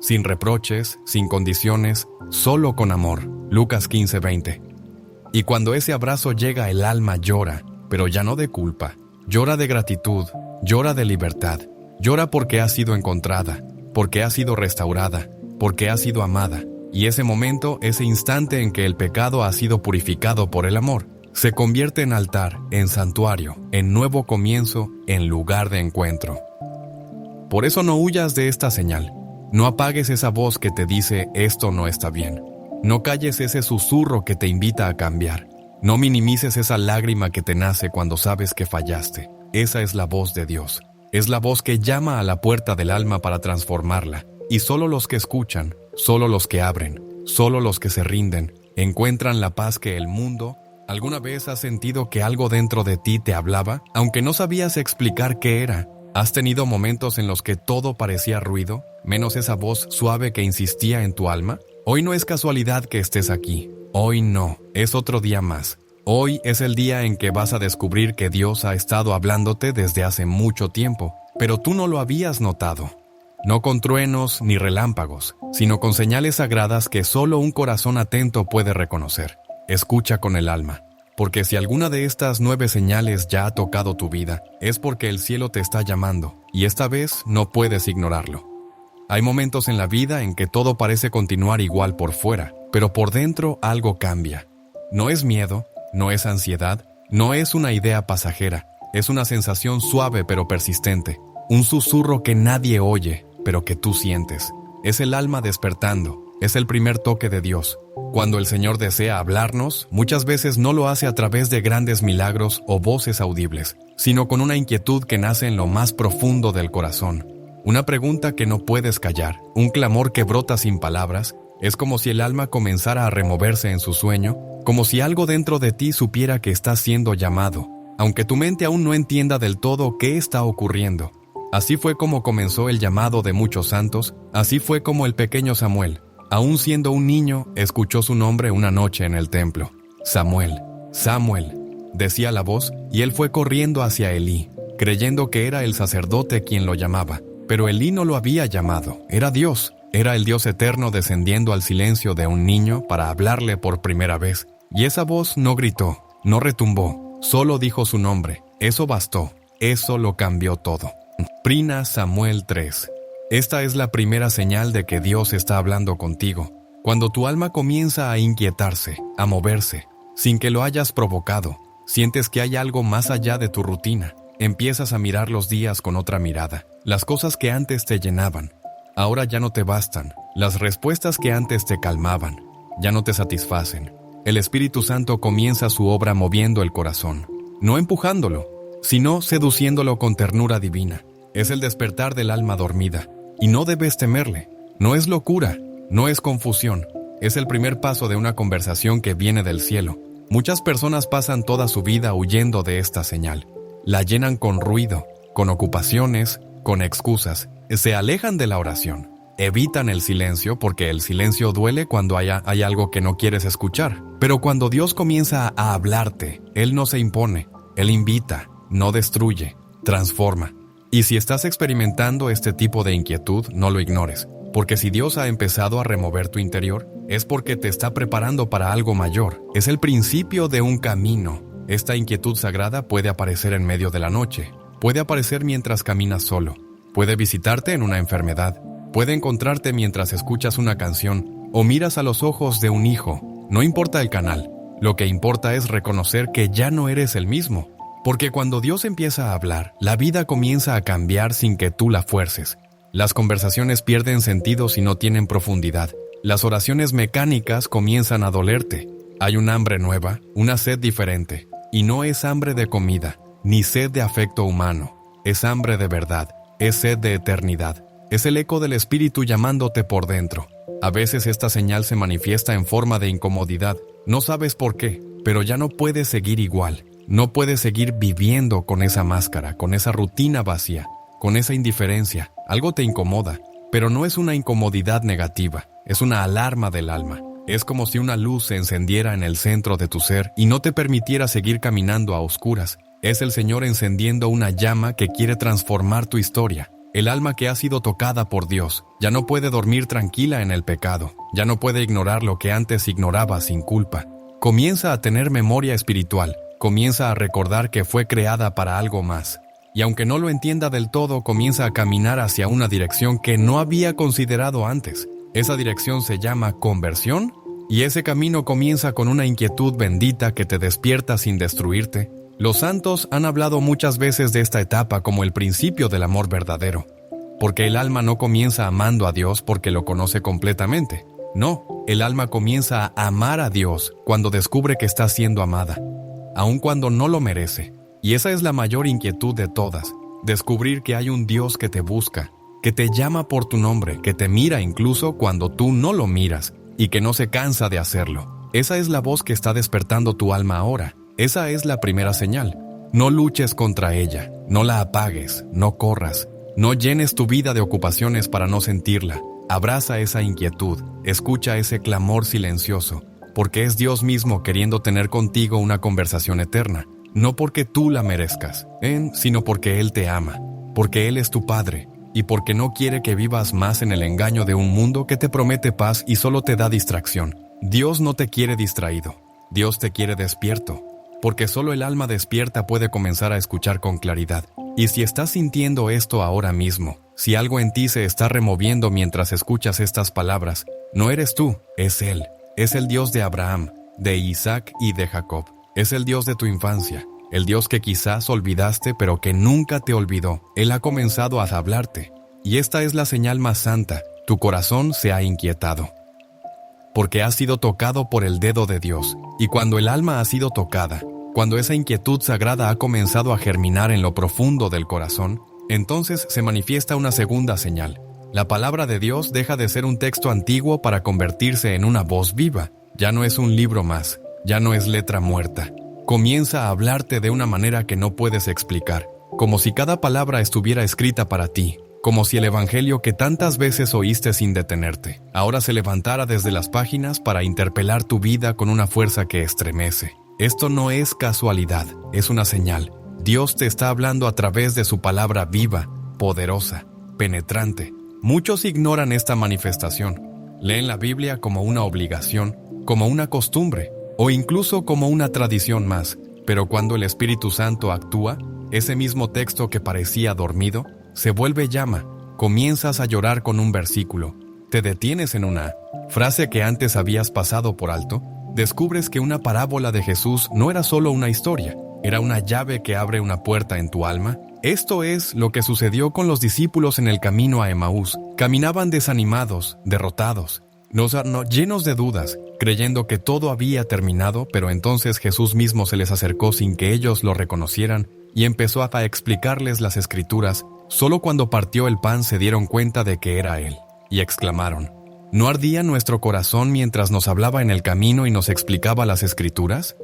Sin reproches, sin condiciones, solo con amor. Lucas 15:20. Y cuando ese abrazo llega, el alma llora, pero ya no de culpa. Llora de gratitud, llora de libertad. Llora porque ha sido encontrada, porque ha sido restaurada, porque ha sido amada. Y ese momento, ese instante en que el pecado ha sido purificado por el amor, se convierte en altar, en santuario, en nuevo comienzo, en lugar de encuentro. Por eso no huyas de esta señal. No apagues esa voz que te dice esto no está bien. No calles ese susurro que te invita a cambiar. No minimices esa lágrima que te nace cuando sabes que fallaste. Esa es la voz de Dios. Es la voz que llama a la puerta del alma para transformarla. Y solo los que escuchan, solo los que abren, solo los que se rinden, encuentran la paz que el mundo... ¿Alguna vez has sentido que algo dentro de ti te hablaba, aunque no sabías explicar qué era? ¿Has tenido momentos en los que todo parecía ruido, menos esa voz suave que insistía en tu alma? Hoy no es casualidad que estés aquí. Hoy no, es otro día más. Hoy es el día en que vas a descubrir que Dios ha estado hablándote desde hace mucho tiempo, pero tú no lo habías notado. No con truenos ni relámpagos, sino con señales sagradas que solo un corazón atento puede reconocer. Escucha con el alma, porque si alguna de estas 9 señales ya ha tocado tu vida, es porque el cielo te está llamando, y esta vez no puedes ignorarlo. Hay momentos en la vida en que todo parece continuar igual por fuera, pero por dentro algo cambia. No es miedo, no es ansiedad, no es una idea pasajera, es una sensación suave pero persistente, un susurro que nadie oye, pero que tú sientes. Es el alma despertando, es el primer toque de Dios. Cuando el Señor desea hablarnos, muchas veces no lo hace a través de grandes milagros o voces audibles, sino con una inquietud que nace en lo más profundo del corazón. Una pregunta que no puedes callar, un clamor que brota sin palabras. Es como si el alma comenzara a removerse en su sueño, como si algo dentro de ti supiera que estás siendo llamado, aunque tu mente aún no entienda del todo qué está ocurriendo. Así fue como comenzó el llamado de muchos santos, así fue como el pequeño Samuel, aún siendo un niño, escuchó su nombre una noche en el templo. Samuel, Samuel, decía la voz, y él fue corriendo hacia Elí, creyendo que era el sacerdote quien lo llamaba. Pero Elí no lo había llamado, era Dios, era el Dios eterno descendiendo al silencio de un niño para hablarle por primera vez. Y esa voz no gritó, no retumbó, solo dijo su nombre. Eso bastó, eso lo cambió todo. Prina Samuel 3. Esta es la primera señal de que Dios está hablando contigo. Cuando tu alma comienza a inquietarse, a moverse, sin que lo hayas provocado, sientes que hay algo más allá de tu rutina. Empiezas a mirar los días con otra mirada, las cosas que antes te llenaban. ahora ya no te bastan. Las respuestas que antes te calmaban, ya no te satisfacen. El Espíritu Santo comienza su obra moviendo el corazón, no empujándolo, sino seduciéndolo con ternura divina. Es el despertar del alma dormida, y no debes temerle. No es locura, no es confusión. Es el primer paso de una conversación que viene del cielo. Muchas personas pasan toda su vida huyendo de esta señal. La llenan con ruido, con ocupaciones, con excusas. Se alejan de la oración. Evitan el silencio porque el silencio duele cuando hay algo que no quieres escuchar. Pero cuando Dios comienza a hablarte, Él no se impone, Él invita, no destruye, transforma. Y si estás experimentando este tipo de inquietud, no lo ignores, porque si Dios ha empezado a remover tu interior, es porque te está preparando para algo mayor. Es el principio de un camino. Esta inquietud sagrada puede aparecer en medio de la noche, puede aparecer mientras caminas solo, puede visitarte en una enfermedad, puede encontrarte mientras escuchas una canción o miras a los ojos de un hijo. No importa el canal, lo que importa es reconocer que ya no eres el mismo. Porque cuando Dios empieza a hablar, la vida comienza a cambiar sin que tú la fuerces. Las conversaciones pierden sentido si no tienen profundidad. Las oraciones mecánicas comienzan a dolerte. Hay un hambre nueva, una sed diferente. Y no es hambre de comida, ni sed de afecto humano. Es hambre de verdad, es sed de eternidad. Es el eco del Espíritu llamándote por dentro. A veces esta señal se manifiesta en forma de incomodidad. No sabes por qué, pero ya no puedes seguir igual. No puedes seguir viviendo con esa máscara, con esa rutina vacía, con esa indiferencia. Algo te incomoda, pero no es una incomodidad negativa, es una alarma del alma. Es como si una luz se encendiera en el centro de tu ser y no te permitiera seguir caminando a oscuras. Es el Señor encendiendo una llama que quiere transformar tu historia. El alma que ha sido tocada por Dios ya no puede dormir tranquila en el pecado, ya no puede ignorar lo que antes ignoraba sin culpa. Comienza a tener memoria espiritual. Comienza a recordar que fue creada para algo más. Y aunque no lo entienda del todo, comienza a caminar hacia una dirección que no había considerado antes. Esa dirección se llama conversión, y ese camino comienza con una inquietud bendita que te despierta sin destruirte. Los santos han hablado muchas veces de esta etapa como el principio del amor verdadero. Porque el alma no comienza amando a Dios porque lo conoce completamente. No, el alma comienza a amar a Dios cuando descubre que está siendo amada, aun cuando no lo merece. Y esa es la mayor inquietud de todas, descubrir que hay un Dios que te busca, que te llama por tu nombre, que te mira incluso cuando tú no lo miras, y que no se cansa de hacerlo. Esa es la voz que está despertando tu alma ahora. Esa es la primera señal. No luches contra ella, no la apagues, no corras, no llenes tu vida de ocupaciones para no sentirla. Abraza esa inquietud, escucha ese clamor silencioso, porque es Dios mismo queriendo tener contigo una conversación eterna, no porque tú la merezcas, sino porque Él te ama, porque Él es tu Padre, y porque no quiere que vivas más en el engaño de un mundo que te promete paz y solo te da distracción. Dios no te quiere distraído, Dios te quiere despierto, porque solo el alma despierta puede comenzar a escuchar con claridad. Y si estás sintiendo esto ahora mismo, si algo en ti se está removiendo mientras escuchas estas palabras, no eres tú, es Él. Es el Dios de Abraham, de Isaac y de Jacob. Es el Dios de tu infancia, el Dios que quizás olvidaste pero que nunca te olvidó. Él ha comenzado a hablarte. Y esta es la señal más santa, tu corazón se ha inquietado. Porque has sido tocado por el dedo de Dios. Y cuando el alma ha sido tocada, cuando esa inquietud sagrada ha comenzado a germinar en lo profundo del corazón, entonces se manifiesta una segunda señal. La palabra de Dios deja de ser un texto antiguo para convertirse en una voz viva. Ya no es un libro más, ya no es letra muerta. Comienza a hablarte de una manera que no puedes explicar, como si cada palabra estuviera escrita para ti, como si el evangelio que tantas veces oíste sin detenerte, ahora se levantara desde las páginas para interpelar tu vida con una fuerza que estremece. Esto no es casualidad, es una señal. Dios te está hablando a través de su palabra viva, poderosa, penetrante. Muchos ignoran esta manifestación. Leen la Biblia como una obligación, como una costumbre, o incluso como una tradición más. Pero cuando el Espíritu Santo actúa, ese mismo texto que parecía dormido, se vuelve llama. Comienzas a llorar con un versículo. Te detienes en una frase que antes habías pasado por alto. Descubres que una parábola de Jesús no era solo una historia, era una llave que abre una puerta en tu alma Esto es lo que sucedió con los discípulos en el camino a Emaús. Caminaban desanimados, derrotados, llenos de dudas, creyendo que todo había terminado, pero entonces Jesús mismo se les acercó sin que ellos lo reconocieran y empezó a explicarles las Escrituras. Solo cuando partió el pan se dieron cuenta de que era Él, y exclamaron: ¿no ardía nuestro corazón mientras nos hablaba en el camino y nos explicaba las Escrituras?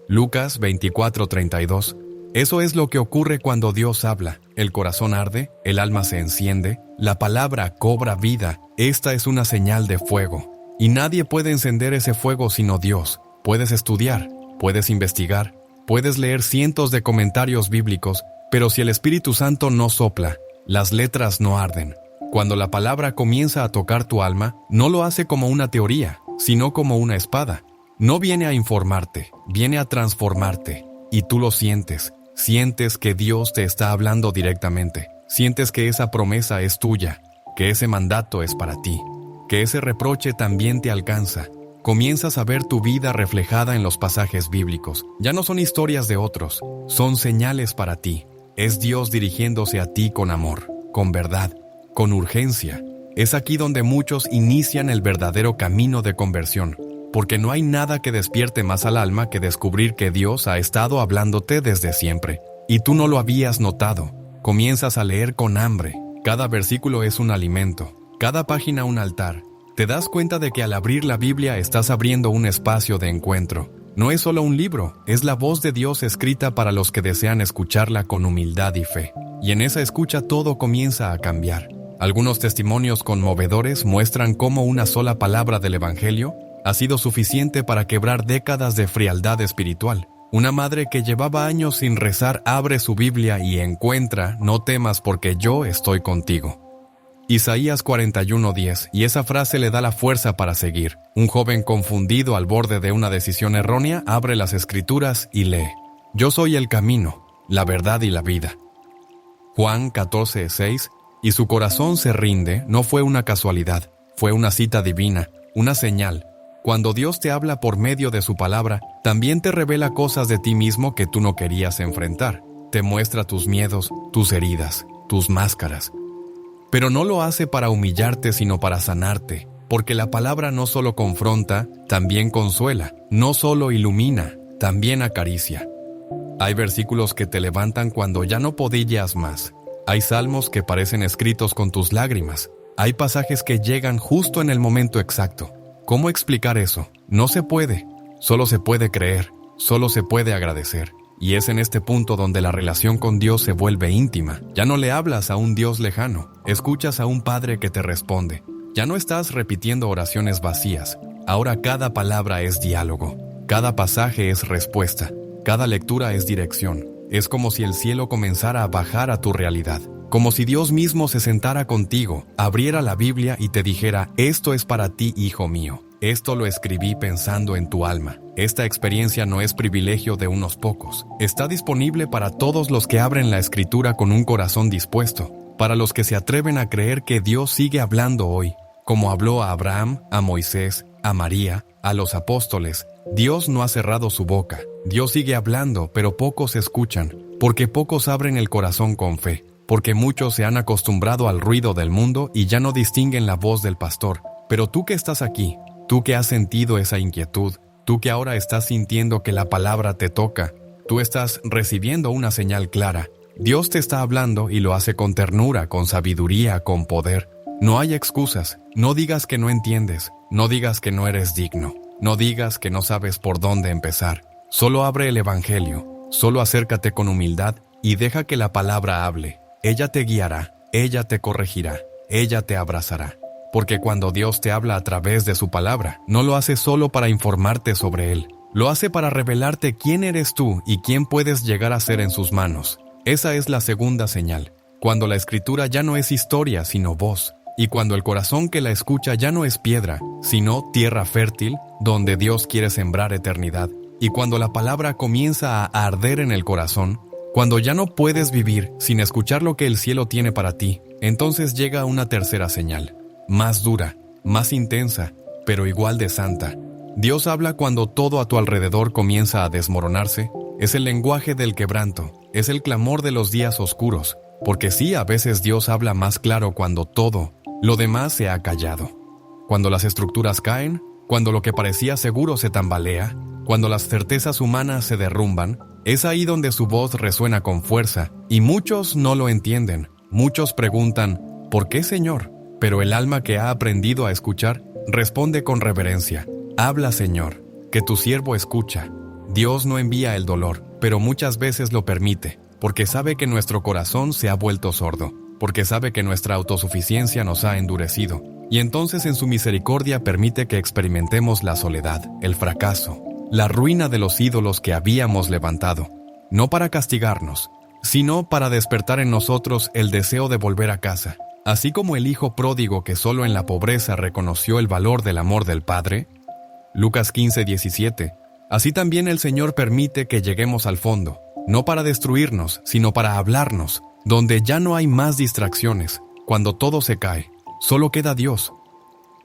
Lucas 24:32. Eso es lo que ocurre cuando Dios habla. El corazón arde, el alma se enciende, la palabra cobra vida. Esta es una señal de fuego. Y nadie puede encender ese fuego sino Dios. Puedes estudiar, puedes investigar, puedes leer cientos de comentarios bíblicos, pero si el Espíritu Santo no sopla, las letras no arden. Cuando la palabra comienza a tocar tu alma, no lo hace como una teoría, sino como una espada. No viene a informarte, viene a transformarte. Y tú lo sientes. Sientes que Dios te está hablando directamente. Sientes que esa promesa es tuya, que ese mandato es para ti, que ese reproche también te alcanza. Comienzas a ver tu vida reflejada en los pasajes bíblicos. Ya no son historias de otros, son señales para ti. Es Dios dirigiéndose a ti con amor, con verdad, con urgencia. Es aquí donde muchos inician el verdadero camino de conversión, porque no hay nada que despierte más al alma que descubrir que Dios ha estado hablándote desde siempre, y tú no lo habías notado. Comienzas a leer con hambre. Cada versículo es un alimento, cada página un altar. Te das cuenta de que al abrir la Biblia estás abriendo un espacio de encuentro. No es solo un libro, es la voz de Dios escrita para los que desean escucharla con humildad y fe. Y en esa escucha todo comienza a cambiar. Algunos testimonios conmovedores muestran cómo una sola palabra del Evangelio ha sido suficiente para quebrar décadas de frialdad espiritual. Una madre que llevaba años sin rezar abre su Biblia y encuentra: no temas porque yo estoy contigo. Isaías 41:10, y esa frase le da la fuerza para seguir. Un joven confundido al borde de una decisión errónea abre las Escrituras y lee: yo soy el camino, la verdad y la vida. Juan 14:6, y su corazón se rinde. No fue una casualidad, fue una cita divina, una señal. Cuando Dios te habla por medio de su palabra, también te revela cosas de ti mismo que tú no querías enfrentar. Te muestra tus miedos, tus heridas, tus máscaras. Pero no lo hace para humillarte, sino para sanarte, porque la palabra no solo confronta, también consuela, no solo ilumina, también acaricia. Hay versículos que te levantan cuando ya no podías más. Hay salmos que parecen escritos con tus lágrimas. Hay pasajes que llegan justo en el momento exacto. ¿Cómo explicar eso? No se puede. Solo se puede creer. Solo se puede agradecer. Y es en este punto donde la relación con Dios se vuelve íntima. Ya no le hablas a un Dios lejano. Escuchas a un Padre que te responde. Ya no estás repitiendo oraciones vacías. Ahora cada palabra es diálogo. Cada pasaje es respuesta. Cada lectura es dirección. Es como si el cielo comenzara a bajar a tu realidad. Como si Dios mismo se sentara contigo, abriera la Biblia y te dijera: esto es para ti, hijo mío. Esto lo escribí pensando en tu alma. Esta experiencia no es privilegio de unos pocos. Está disponible para todos los que abren la Escritura con un corazón dispuesto, para los que se atreven a creer que Dios sigue hablando hoy, como habló a Abraham, a Moisés, a María, a los apóstoles. Dios no ha cerrado su boca. Dios sigue hablando, pero pocos escuchan, porque pocos abren el corazón con fe. Porque muchos se han acostumbrado al ruido del mundo y ya no distinguen la voz del pastor. Pero tú que estás aquí, tú que has sentido esa inquietud, tú que ahora estás sintiendo que la palabra te toca, tú estás recibiendo una señal clara. Dios te está hablando y lo hace con ternura, con sabiduría, con poder. No hay excusas. No digas que no entiendes. No digas que no eres digno. No digas que no sabes por dónde empezar. Solo abre el Evangelio. Solo acércate con humildad y deja que la palabra hable. Ella te guiará, ella te corregirá, ella te abrazará. Porque cuando Dios te habla a través de su palabra, no lo hace solo para informarte sobre Él. Lo hace para revelarte quién eres tú y quién puedes llegar a ser en sus manos. Esa es la segunda señal. Cuando la Escritura ya no es historia, sino voz. Y cuando el corazón que la escucha ya no es piedra, sino tierra fértil, donde Dios quiere sembrar eternidad. Y cuando la palabra comienza a arder en el corazón, cuando ya no puedes vivir sin escuchar lo que el cielo tiene para ti, entonces llega una tercera señal, más dura, más intensa, pero igual de santa. Dios habla cuando todo a tu alrededor comienza a desmoronarse, Es el lenguaje del quebranto, es el clamor de los días oscuros, porque sí, a veces Dios habla más claro cuando todo lo demás se ha callado. Cuando las estructuras caen, cuando lo que parecía seguro se tambalea, cuando las certezas humanas se derrumban, es ahí donde su voz resuena con fuerza, y muchos no lo entienden. Muchos preguntan, ¿por qué, Señor? Pero el alma que ha aprendido a escuchar responde con reverencia, habla, Señor, que tu siervo escucha. Dios no envía el dolor, pero muchas veces lo permite, porque sabe que nuestro corazón se ha vuelto sordo, porque sabe que nuestra autosuficiencia nos ha endurecido, y entonces en su misericordia permite que experimentemos la soledad, el fracaso, la ruina de los ídolos que habíamos levantado, no para castigarnos, sino para despertar en nosotros el deseo de volver a casa. Así como el hijo pródigo que solo en la pobreza reconoció el valor del amor del Padre, Lucas 15:17, así también el Señor permite que lleguemos al fondo, no para destruirnos, sino para hablarnos, donde ya no hay más distracciones, cuando todo se cae, solo queda Dios.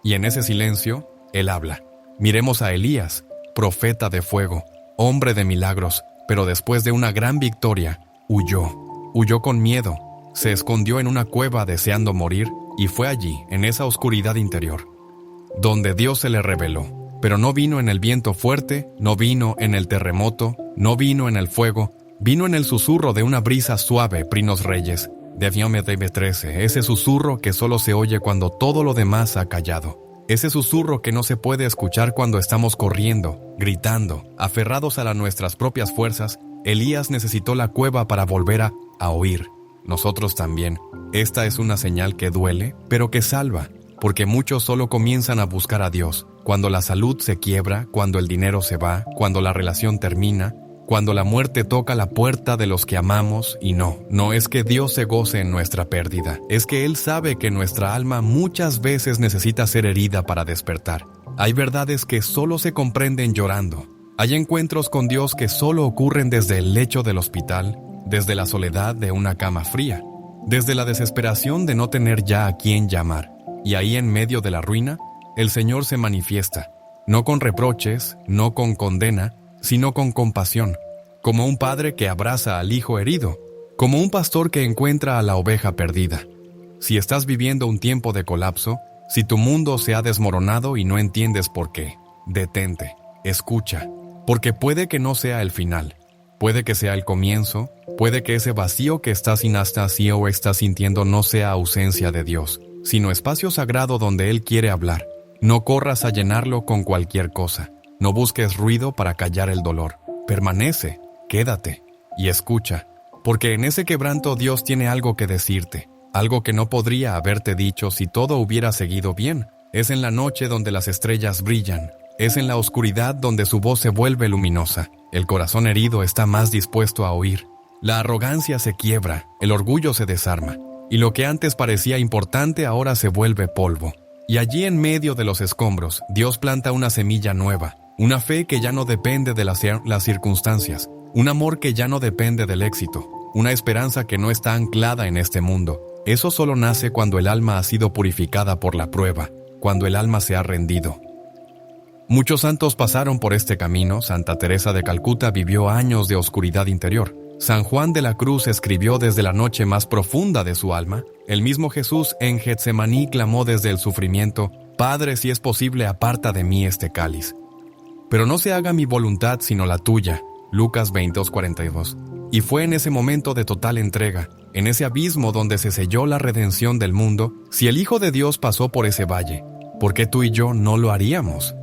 Y en ese silencio, Él habla. Miremos a Elías, profeta de fuego, hombre de milagros, pero después de una gran victoria, huyó con miedo, se escondió en una cueva deseando morir, y fue allí, en esa oscuridad interior, donde Dios se le reveló. Pero no vino en el viento fuerte, no vino en el terremoto, no vino en el fuego, vino en el susurro de una brisa suave, Prinos Reyes, de Aviome Debe 13, ese susurro que solo se oye cuando todo lo demás ha callado. Ese susurro que no se puede escuchar cuando estamos corriendo, gritando, aferrados a nuestras propias fuerzas. Elías necesitó la cueva para volver a oír. Nosotros también. Esta es una señal que duele, pero que salva, porque muchos solo comienzan a buscar a Dios cuando la salud se quiebra, cuando el dinero se va, cuando la relación termina, cuando la muerte toca la puerta de los que amamos. Y no es que Dios se goce en nuestra pérdida, es que Él sabe que nuestra alma muchas veces necesita ser herida para despertar. Hay verdades que solo se comprenden llorando. Hay encuentros con Dios que solo ocurren desde el lecho del hospital, desde la soledad de una cama fría, desde la desesperación de no tener ya a quién llamar. Y ahí en medio de la ruina, el Señor se manifiesta, no con reproches, no con condena, sino con compasión, como un padre que abraza al hijo herido, como un pastor que encuentra a la oveja perdida. Si estás viviendo un tiempo de colapso, si tu mundo se ha desmoronado y no entiendes por qué, detente, escucha, porque puede que no sea el final, puede que sea el comienzo, puede que ese vacío que estás inhastado o estás sintiendo no sea ausencia de Dios, sino espacio sagrado donde Él quiere hablar. No corras a llenarlo con cualquier cosa. No busques ruido para callar el dolor. Permanece, quédate y escucha, porque en ese quebranto Dios tiene algo que decirte, algo que no podría haberte dicho si todo hubiera seguido bien. Es en la noche donde las estrellas brillan, es en la oscuridad donde su voz se vuelve luminosa. El corazón herido está más dispuesto a oír. La arrogancia se quiebra, el orgullo se desarma, y lo que antes parecía importante ahora se vuelve polvo. Y allí en medio de los escombros, Dios planta una semilla nueva, una fe que ya no depende de las circunstancias, un amor que ya no depende del éxito, una esperanza que no está anclada en este mundo. Eso solo nace cuando el alma ha sido purificada por la prueba, cuando el alma se ha rendido. Muchos santos pasaron por este camino. Santa Teresa de Calcuta vivió años de oscuridad interior. San Juan de la Cruz escribió desde la noche más profunda de su alma. El mismo Jesús en Getsemaní clamó desde el sufrimiento: «Padre, si es posible, aparta de mí este cáliz. Pero no se haga mi voluntad sino la tuya». Lucas 22:42. Y fue en ese momento de total entrega, en ese abismo donde se selló la redención del mundo. Si el Hijo de Dios pasó por ese valle, ¿por qué tú y yo no lo haríamos?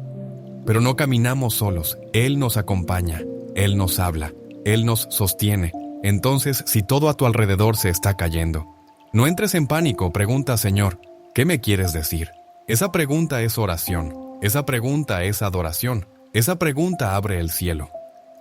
Pero no caminamos solos. Él nos acompaña, Él nos habla, Él nos sostiene. Entonces, si todo a tu alrededor se está cayendo, no entres en pánico. Pregunta: Señor, ¿qué me quieres decir? Esa pregunta es oración, esa pregunta es adoración, esa pregunta abre el cielo.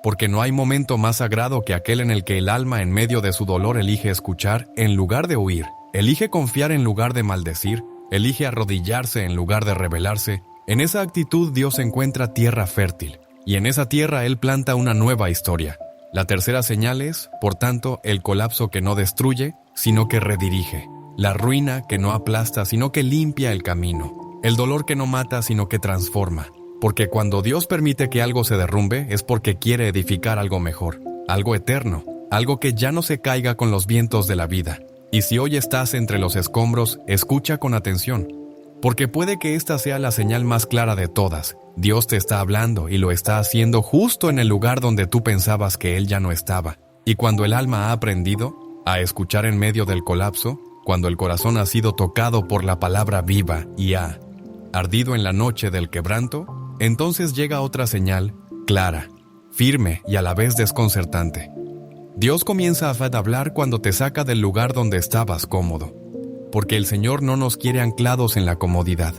Porque no hay momento más sagrado que aquel en el que el alma en medio de su dolor elige escuchar en lugar de huir, elige confiar en lugar de maldecir, elige arrodillarse en lugar de rebelarse. En esa actitud Dios encuentra tierra fértil, y en esa tierra Él planta una nueva historia. La tercera señal es, por tanto, el colapso que no destruye, sino que redirige, la ruina que no aplasta, sino que limpia el camino, el dolor que no mata, sino que transforma. Porque cuando Dios permite que algo se derrumbe es porque quiere edificar algo mejor. algo eterno, algo que ya no se caiga con los vientos de la vida. Y si hoy estás entre los escombros, escucha con atención, porque puede que esta sea la señal más clara de todas. Dios te está hablando y lo está haciendo justo en el lugar donde tú pensabas que Él ya no estaba. Y cuando el alma ha aprendido a escuchar en medio del colapso, cuando el corazón ha sido tocado por la palabra viva y ha ardido en la noche del quebranto, entonces llega otra señal clara, firme y a la vez desconcertante. Dios comienza a hablar cuando te saca del lugar donde estabas cómodo, porque el Señor no nos quiere anclados en la comodidad.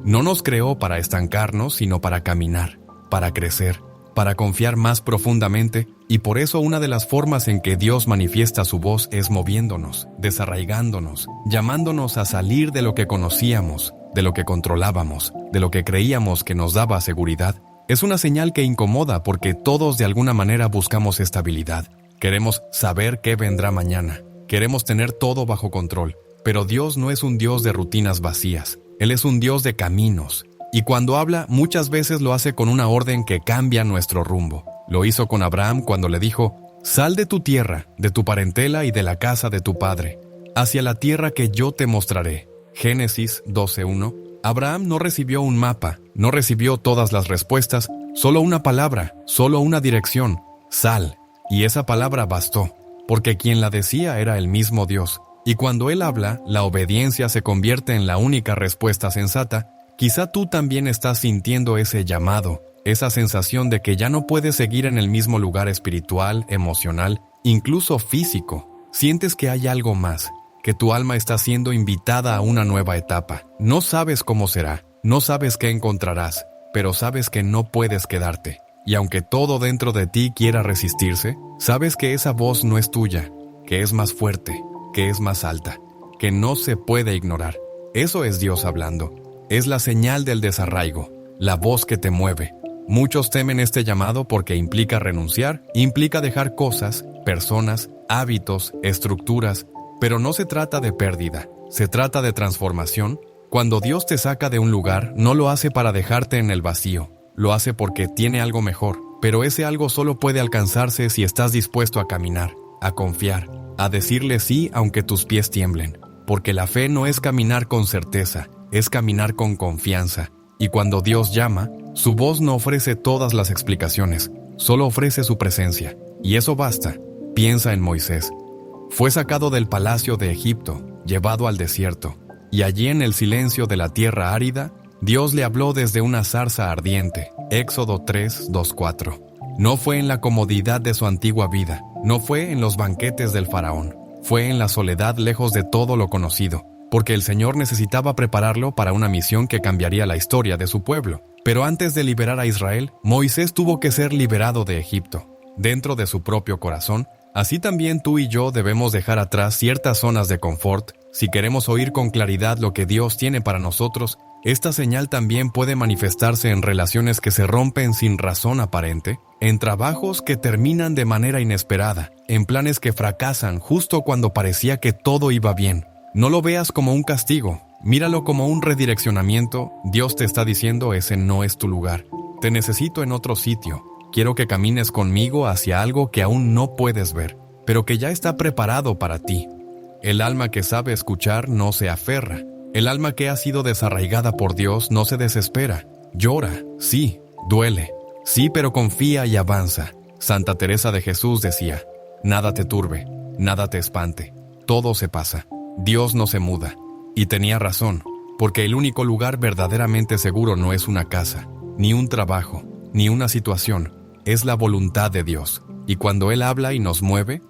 No nos creó para estancarnos, sino para caminar, para crecer, para confiar más profundamente, y por eso una de las formas en que Dios manifiesta su voz es moviéndonos, desarraigándonos, llamándonos a salir de lo que conocíamos, de lo que controlábamos, de lo que creíamos que nos daba seguridad. Es una señal que incomoda porque todos de alguna manera buscamos estabilidad. Queremos saber qué vendrá mañana. Queremos tener todo bajo control. Pero Dios no es un Dios de rutinas vacías. Él es un Dios de caminos. Y cuando habla, muchas veces lo hace con una orden que cambia nuestro rumbo. Lo hizo con Abraham cuando le dijo: «Sal de tu tierra, de tu parentela y de la casa de tu padre, hacia la tierra que yo te mostraré». Génesis 12:1. Abraham no recibió un mapa, no recibió todas las respuestas, solo una palabra, solo una dirección: «Sal». Y esa palabra bastó, porque quien la decía era el mismo Dios. Y cuando Él habla, la obediencia se convierte en la única respuesta sensata. Quizá tú también estás sintiendo ese llamado, esa sensación de que ya no puedes seguir en el mismo lugar espiritual, emocional, incluso físico. Sientes que hay algo más, que tu alma está siendo invitada a una nueva etapa. No sabes cómo será, no sabes qué encontrarás, pero sabes que no puedes quedarte. Y aunque todo dentro de ti quiera resistirse, sabes que esa voz no es tuya, que es más fuerte, que es más alta, que no se puede ignorar. Eso es Dios hablando. Es la señal del desarraigo, la voz que te mueve. Muchos temen este llamado porque implica renunciar, implica dejar cosas, personas, hábitos, estructuras, pero no se trata de pérdida, se trata de transformación. Cuando Dios te saca de un lugar, no lo hace para dejarte en el vacío, lo hace porque tiene algo mejor, pero ese algo solo puede alcanzarse si estás dispuesto a caminar, a confiar, a decirle sí aunque tus pies tiemblen, porque la fe no es caminar con certeza, es caminar con confianza. Y cuando Dios llama, su voz no ofrece todas las explicaciones, solo ofrece su presencia. Y eso basta. Piensa en Moisés. Fue sacado del palacio de Egipto, llevado al desierto, y allí en el silencio de la tierra árida, Dios le habló desde una zarza ardiente. Éxodo 3:2-4. No fue en la comodidad de su antigua vida, no fue en los banquetes del faraón, fue en la soledad lejos de todo lo conocido, porque el Señor necesitaba prepararlo para una misión que cambiaría la historia de su pueblo. Pero antes de liberar a Israel, Moisés tuvo que ser liberado de Egipto, dentro de su propio corazón. Así también tú y yo debemos dejar atrás ciertas zonas de confort. Si queremos oír con claridad lo que Dios tiene para nosotros, esta señal también puede manifestarse en relaciones que se rompen sin razón aparente, en trabajos que terminan de manera inesperada, en planes que fracasan justo cuando parecía que todo iba bien. No lo veas como un castigo, míralo como un redireccionamiento. Dios te está diciendo: ese no es tu lugar, te necesito en otro sitio. Quiero que camines conmigo hacia algo que aún no puedes ver, pero que ya está preparado para ti. El alma que sabe escuchar no se aferra. El alma que ha sido desarraigada por Dios no se desespera. Llora, sí, duele, sí, pero confía y avanza. Santa Teresa de Jesús decía: nada te turbe, nada te espante, todo se pasa. Dios no se muda. Y tenía razón, porque el único lugar verdaderamente seguro no es una casa, ni un trabajo, ni una situación, es la voluntad de Dios. Y cuando Él habla y nos mueve,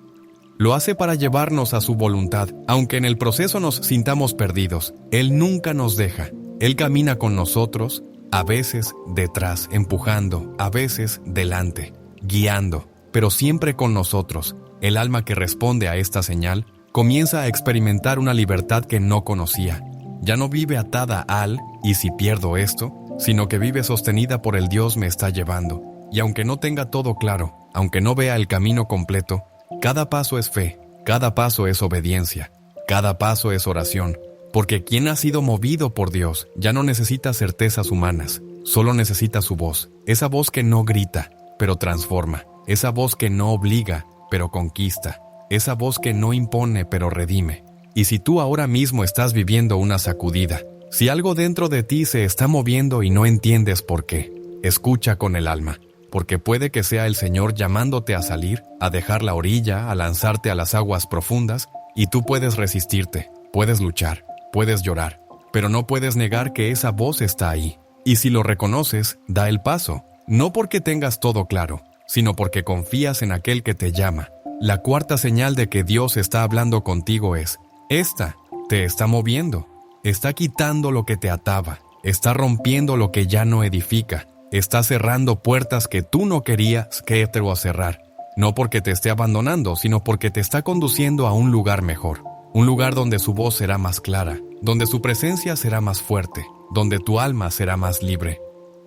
lo hace para llevarnos a su voluntad. Aunque en el proceso nos sintamos perdidos, Él nunca nos deja. Él camina con nosotros, a veces detrás, empujando, a veces delante, guiando, pero siempre con nosotros. El alma que responde a esta señal comienza a experimentar una libertad que no conocía. Ya no vive atada al «y si pierdo esto», sino que vive sostenida por el Dios me está llevando. Y aunque no tenga todo claro, aunque no vea el camino completo, cada paso es fe, cada paso es obediencia, cada paso es oración, porque quien ha sido movido por Dios ya no necesita certezas humanas, solo necesita su voz, esa voz que no grita, pero transforma, esa voz que no obliga, pero conquista, esa voz que no impone, pero redime. Y si tú ahora mismo estás viviendo una sacudida, si algo dentro de ti se está moviendo y no entiendes por qué, escucha con el alma, porque puede que sea el Señor llamándote a salir, a dejar la orilla, a lanzarte a las aguas profundas, y tú puedes resistirte, puedes luchar, puedes llorar, pero no puedes negar que esa voz está ahí. Y si lo reconoces, da el paso, no porque tengas todo claro, sino porque confías en aquel que te llama. La cuarta señal de que Dios está hablando contigo es, esta te está moviendo, está quitando lo que te ataba, está rompiendo lo que ya no edifica, está cerrando puertas que tú no querías que te lo cerrar, no porque te esté abandonando, sino porque te está conduciendo a un lugar mejor, un lugar donde su voz será más clara, donde su presencia será más fuerte, donde tu alma será más libre.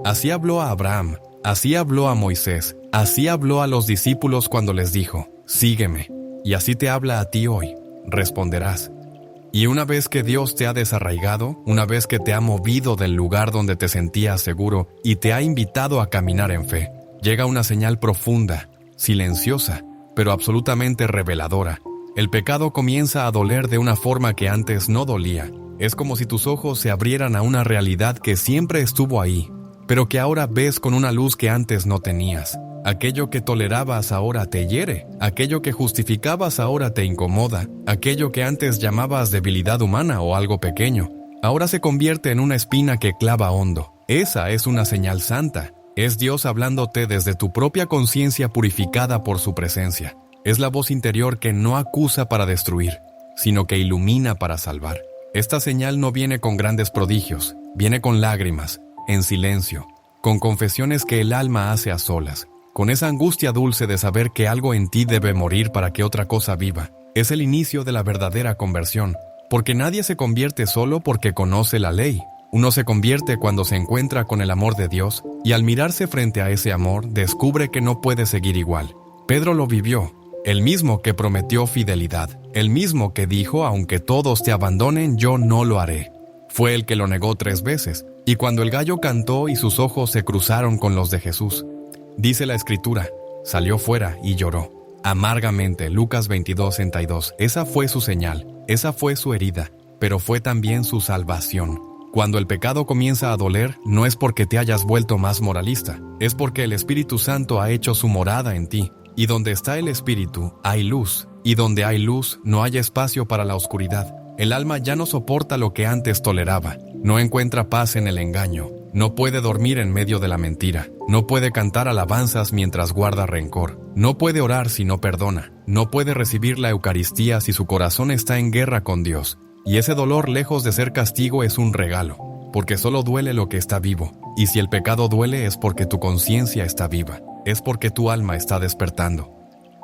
Así habló a Abraham, así habló a Moisés, así habló a los discípulos cuando les dijo, sígueme, y así te habla a ti hoy, responderás. Y una vez que Dios te ha desarraigado, una vez que te ha movido del lugar donde te sentías seguro y te ha invitado a caminar en fe, llega una señal profunda, silenciosa, pero absolutamente reveladora. El pecado comienza a doler de una forma que antes no dolía. Es como si tus ojos se abrieran a una realidad que siempre estuvo ahí, pero que ahora ves con una luz que antes no tenías. Aquello que tolerabas ahora te hiere, aquello que justificabas ahora te incomoda, aquello que antes llamabas debilidad humana o algo pequeño, ahora se convierte en una espina que clava hondo. Esa es una señal santa. Es Dios hablándote desde tu propia conciencia purificada por su presencia. Es la voz interior que no acusa para destruir, sino que ilumina para salvar. Esta señal no viene con grandes prodigios, viene con lágrimas, en silencio, con confesiones que el alma hace a solas, con esa angustia dulce de saber que algo en ti debe morir para que otra cosa viva. Es el inicio de la verdadera conversión, porque nadie se convierte solo porque conoce la ley. Uno se convierte cuando se encuentra con el amor de Dios y al mirarse frente a ese amor descubre que no puede seguir igual. Pedro lo vivió, el mismo que prometió fidelidad, el mismo que dijo, aunque todos te abandonen, yo no lo haré. Fue el que lo negó 3 veces, y cuando el gallo cantó y sus ojos se cruzaron con los de Jesús, dice la Escritura, salió fuera y lloró amargamente. Lucas 22:32. Esa fue su señal, esa fue su herida, pero fue también su salvación. Cuando el pecado comienza a doler, no es porque te hayas vuelto más moralista, es porque el Espíritu Santo ha hecho su morada en ti, y donde está el Espíritu hay luz, y donde hay luz no hay espacio para la oscuridad. El alma ya no soporta lo que antes toleraba, no encuentra paz en el engaño, no puede dormir en medio de la mentira, no puede cantar alabanzas mientras guarda rencor, no puede orar si no perdona, no puede recibir la Eucaristía si su corazón está en guerra con Dios. Y ese dolor, lejos de ser castigo, es un regalo, porque solo duele lo que está vivo, y si el pecado duele es porque tu conciencia está viva, es porque tu alma está despertando.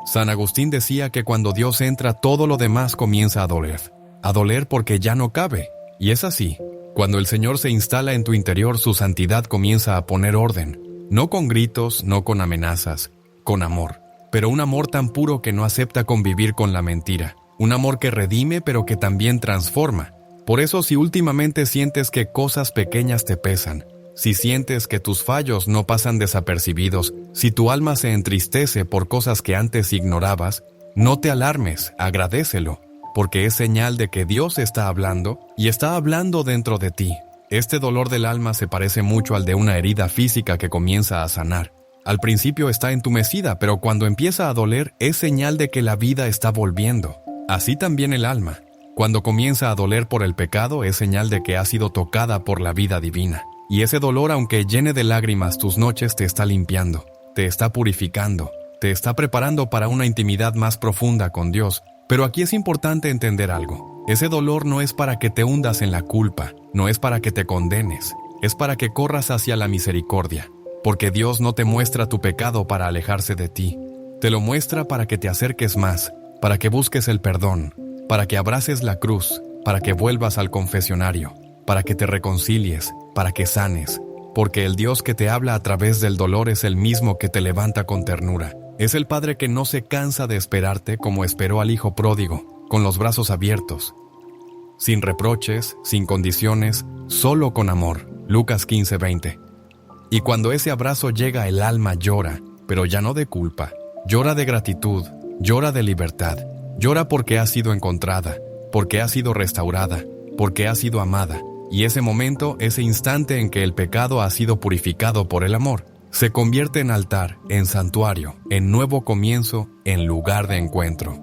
San Agustín decía que cuando Dios entra todo lo demás comienza a doler porque ya no cabe, y es así. Cuando el Señor se instala en tu interior, su santidad comienza a poner orden, no con gritos, no con amenazas, con amor, pero un amor tan puro que no acepta convivir con la mentira, un amor que redime pero que también transforma. Por eso, si últimamente sientes que cosas pequeñas te pesan, si sientes que tus fallos no pasan desapercibidos, si tu alma se entristece por cosas que antes ignorabas, no te alarmes, agradécelo, porque es señal de que Dios está hablando y está hablando dentro de ti. Este dolor del alma se parece mucho al de una herida física que comienza a sanar. Al principio está entumecida, pero cuando empieza a doler es señal de que la vida está volviendo. Así también el alma. Cuando comienza a doler por el pecado es señal de que ha sido tocada por la vida divina. Y ese dolor, aunque llene de lágrimas tus noches, te está limpiando, te está purificando, te está preparando para una intimidad más profunda con Dios. Pero aquí es importante entender algo. Ese dolor no es para que te hundas en la culpa, no es para que te condenes, es para que corras hacia la misericordia, porque Dios no te muestra tu pecado para alejarse de ti, te lo muestra para que te acerques más, para que busques el perdón, para que abraces la cruz, para que vuelvas al confesionario, para que te reconcilies, para que sanes, porque el Dios que te habla a través del dolor es el mismo que te levanta con ternura. Es el Padre que no se cansa de esperarte como esperó al Hijo pródigo, con los brazos abiertos, sin reproches, sin condiciones, solo con amor. Lucas 15:20. Y cuando ese abrazo llega, el alma llora, pero ya no de culpa, Llora de gratitud, llora de libertad, llora porque ha sido encontrada, porque ha sido restaurada, porque ha sido amada. Y ese momento, ese instante en que el pecado ha sido purificado por el amor, se convierte en altar, en santuario, en nuevo comienzo, en lugar de encuentro.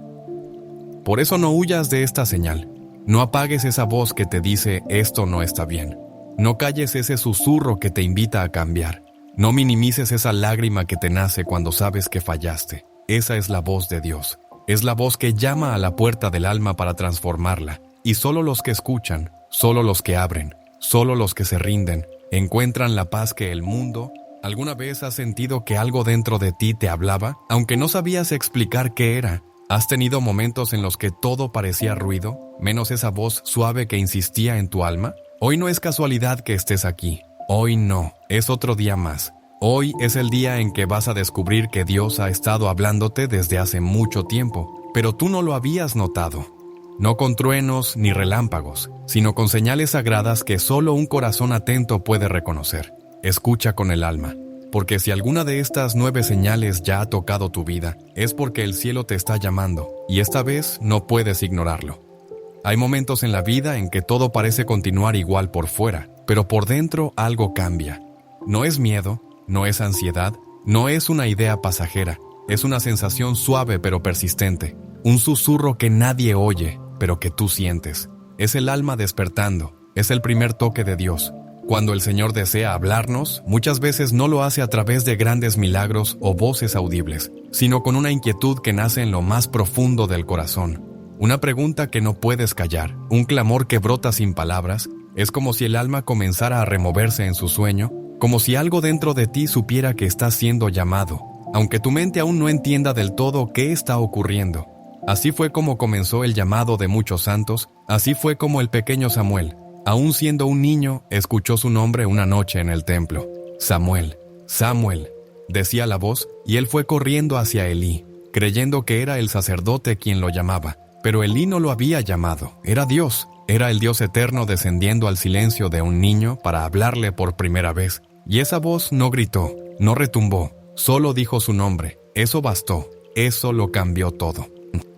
Por eso no huyas de esta señal. No apagues esa voz que te dice esto no está bien. No calles ese susurro que te invita a cambiar. No minimices esa lágrima que te nace cuando sabes que fallaste. Esa es la voz de Dios. Es la voz que llama a la puerta del alma para transformarla. Y solo los que escuchan, solo los que abren, solo los que se rinden, encuentran la paz que el mundo... ¿Alguna vez has sentido que algo dentro de ti te hablaba, aunque no sabías explicar qué era? ¿Has tenido momentos en los que todo parecía ruido, menos esa voz suave que insistía en tu alma? Hoy no es casualidad que estés aquí. Hoy no, es otro día más. Hoy es el día en que vas a descubrir que Dios ha estado hablándote desde hace mucho tiempo, pero tú no lo habías notado. No con truenos ni relámpagos, sino con señales sagradas que solo un corazón atento puede reconocer. Escucha con el alma, porque si alguna de estas 9 señales ya ha tocado tu vida, es porque el cielo te está llamando, y esta vez no puedes ignorarlo. Hay momentos en la vida en que todo parece continuar igual por fuera, pero por dentro algo cambia. No es miedo, no es ansiedad, no es una idea pasajera, es una sensación suave pero persistente, un susurro que nadie oye, pero que tú sientes. Es el alma despertando, es el primer toque de Dios. Cuando el Señor desea hablarnos, muchas veces no lo hace a través de grandes milagros o voces audibles, sino con una inquietud que nace en lo más profundo del corazón. Una pregunta que no puedes callar, un clamor que brota sin palabras. Es como si el alma comenzara a removerse en su sueño, como si algo dentro de ti supiera que está siendo llamado, aunque tu mente aún no entienda del todo qué está ocurriendo. Así fue como comenzó el llamado de muchos santos, así fue como el pequeño Samuel, aún siendo un niño, escuchó su nombre una noche en el templo. Samuel, Samuel, decía la voz, y él fue corriendo hacia Elí, creyendo que era el sacerdote quien lo llamaba. Pero Elí no lo había llamado, era Dios. Era el Dios eterno descendiendo al silencio de un niño para hablarle por primera vez. Y esa voz no gritó, no retumbó, solo dijo su nombre. Eso bastó, eso lo cambió todo.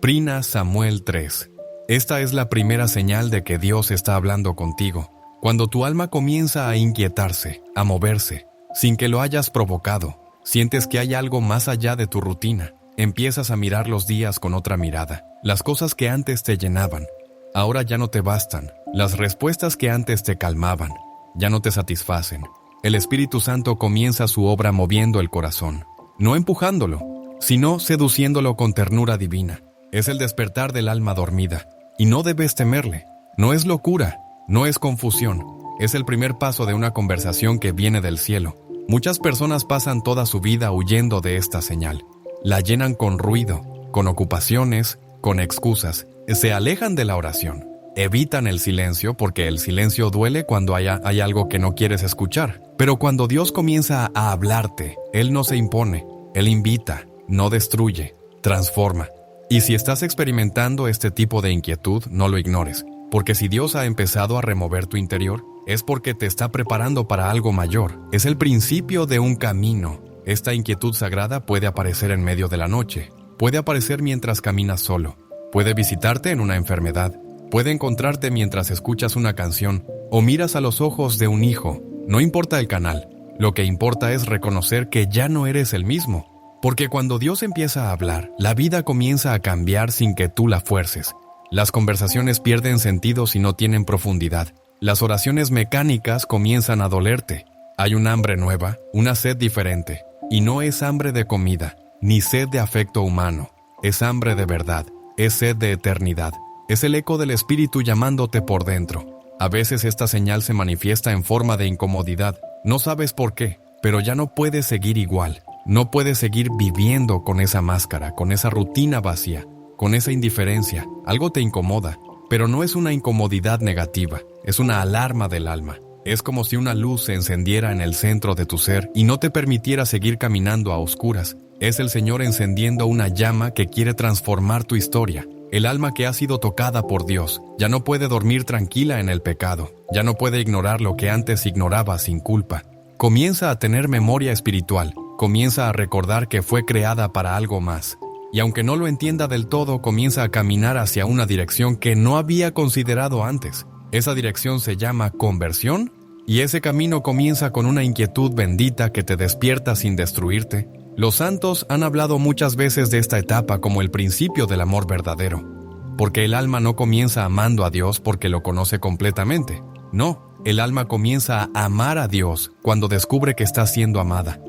Prina Samuel 3. Esta es la primera señal de que Dios está hablando contigo. Cuando tu alma comienza a inquietarse, a moverse, sin que lo hayas provocado, sientes que hay algo más allá de tu rutina. Empiezas a mirar los días con otra mirada. Las cosas que antes te llenaban, ahora ya no te bastan. Las respuestas que antes te calmaban, ya no te satisfacen. El Espíritu Santo comienza su obra moviendo el corazón, no empujándolo, sino seduciéndolo con ternura divina. Es el despertar del alma dormida, y no debes temerle. No es locura, no es confusión. Es el primer paso de una conversación que viene del cielo. Muchas personas pasan toda su vida huyendo de esta señal. La llenan con ruido, con ocupaciones, con excusas. Se alejan de la oración. Evitan el silencio porque el silencio duele cuando hay algo que no quieres escuchar. Pero cuando Dios comienza a hablarte, Él no se impone, Él invita, no destruye, transforma. Y si estás experimentando este tipo de inquietud, no lo ignores. Porque si Dios ha empezado a remover tu interior, es porque te está preparando para algo mayor. Es el principio de un camino. Esta inquietud sagrada puede aparecer en medio de la noche, puede aparecer mientras caminas solo, puede visitarte en una enfermedad, puede encontrarte mientras escuchas una canción o miras a los ojos de un hijo. No importa el canal, lo que importa es reconocer que ya no eres el mismo, porque cuando Dios empieza a hablar, la vida comienza a cambiar sin que tú la fuerces. Las conversaciones pierden sentido si no tienen profundidad. Las oraciones mecánicas comienzan a dolerte. Hay un hambre nueva, una sed diferente. Y no es hambre de comida, ni sed de afecto humano. Es hambre de verdad, es sed de eternidad. Es el eco del Espíritu llamándote por dentro. A veces esta señal se manifiesta en forma de incomodidad. No sabes por qué, pero ya no puedes seguir igual. No puedes seguir viviendo con esa máscara, con esa rutina vacía, con esa indiferencia. Algo te incomoda, pero no es una incomodidad negativa, es una alarma del alma. Es como si una luz se encendiera en el centro de tu ser y no te permitiera seguir caminando a oscuras. Es el Señor encendiendo una llama que quiere transformar tu historia. El alma que ha sido tocada por Dios ya no puede dormir tranquila en el pecado, ya no puede ignorar lo que antes ignoraba sin culpa. Comienza a tener memoria espiritual, comienza a recordar que fue creada para algo más. Y aunque no lo entienda del todo, comienza a caminar hacia una dirección que no había considerado antes. Esa dirección se llama conversión, y ese camino comienza con una inquietud bendita que te despierta sin destruirte. Los santos han hablado muchas veces de esta etapa como el principio del amor verdadero, porque el alma no comienza amando a Dios porque lo conoce completamente. No, el alma comienza a amar a Dios cuando descubre que está siendo amada,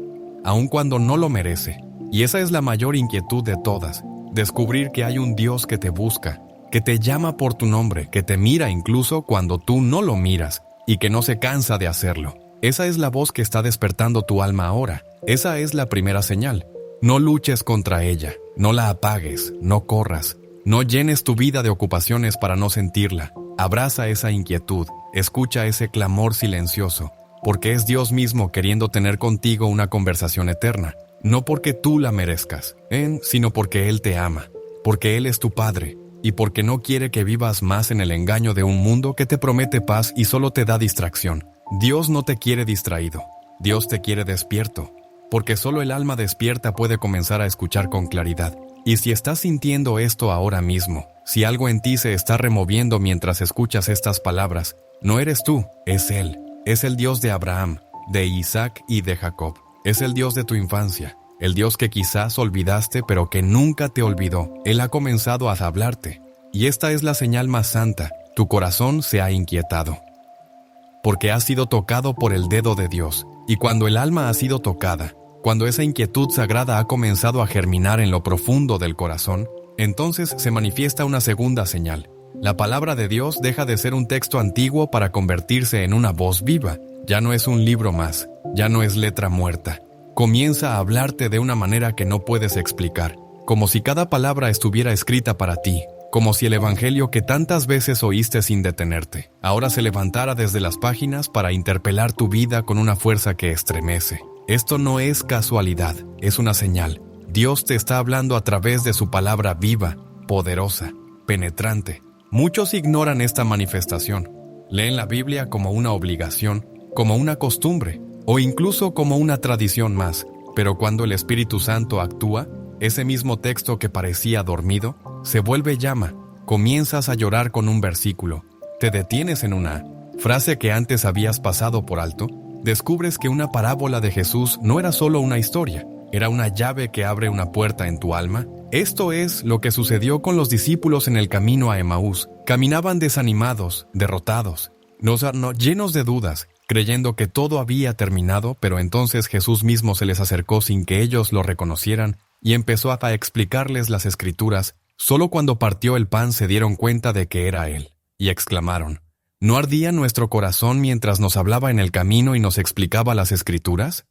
aun cuando no lo merece. Y esa es la mayor inquietud de todas, descubrir que hay un Dios que te busca, que te llama por tu nombre, que te mira incluso cuando tú no lo miras, y que no se cansa de hacerlo. Esa es la voz que está despertando tu alma ahora. Esa es la primera señal. No luches contra ella, no la apagues, no corras, no llenes tu vida de ocupaciones para no sentirla. Abraza esa inquietud, escucha ese clamor silencioso, porque es Dios mismo queriendo tener contigo una conversación eterna. No porque tú la merezcas, sino porque Él te ama, porque Él es tu Padre, y porque no quiere que vivas más en el engaño de un mundo que te promete paz y solo te da distracción. Dios no te quiere distraído, Dios te quiere despierto, porque solo el alma despierta puede comenzar a escuchar con claridad. Y si estás sintiendo esto ahora mismo, si algo en ti se está removiendo mientras escuchas estas palabras, no eres tú, es Él. Es el Dios de Abraham, de Isaac y de Jacob. Es el Dios de tu infancia, el Dios que quizás olvidaste pero que nunca te olvidó. Él ha comenzado a hablarte. Y esta es la señal más santa, tu corazón se ha inquietado. Porque has sido tocado por el dedo de Dios. Y cuando el alma ha sido tocada, cuando esa inquietud sagrada ha comenzado a germinar en lo profundo del corazón, entonces se manifiesta una segunda señal. La palabra de Dios deja de ser un texto antiguo para convertirse en una voz viva. Ya no es un libro más, ya no es letra muerta. Comienza a hablarte de una manera que no puedes explicar, como si cada palabra estuviera escrita para ti, como si el evangelio que tantas veces oíste sin detenerte, ahora se levantara desde las páginas para interpelar tu vida con una fuerza que estremece. Esto no es casualidad, es una señal. Dios te está hablando a través de su palabra viva, poderosa, penetrante. Muchos ignoran esta manifestación. Leen la Biblia como una obligación, como una costumbre, o incluso como una tradición más. Pero cuando el Espíritu Santo actúa, ese mismo texto que parecía dormido, se vuelve llama. Comienzas a llorar con un versículo. Te detienes en una frase que antes habías pasado por alto. Descubres que una parábola de Jesús no era solo una historia, era una llave que abre una puerta en tu alma. Esto es lo que sucedió con los discípulos en el camino a Emaús. Caminaban desanimados, derrotados, llenos de dudas, creyendo que todo había terminado, pero entonces Jesús mismo se les acercó sin que ellos lo reconocieran y empezó a explicarles las Escrituras. Solo cuando partió el pan se dieron cuenta de que era Él, y exclamaron: ¿No ardía nuestro corazón mientras nos hablaba en el camino y nos explicaba las Escrituras?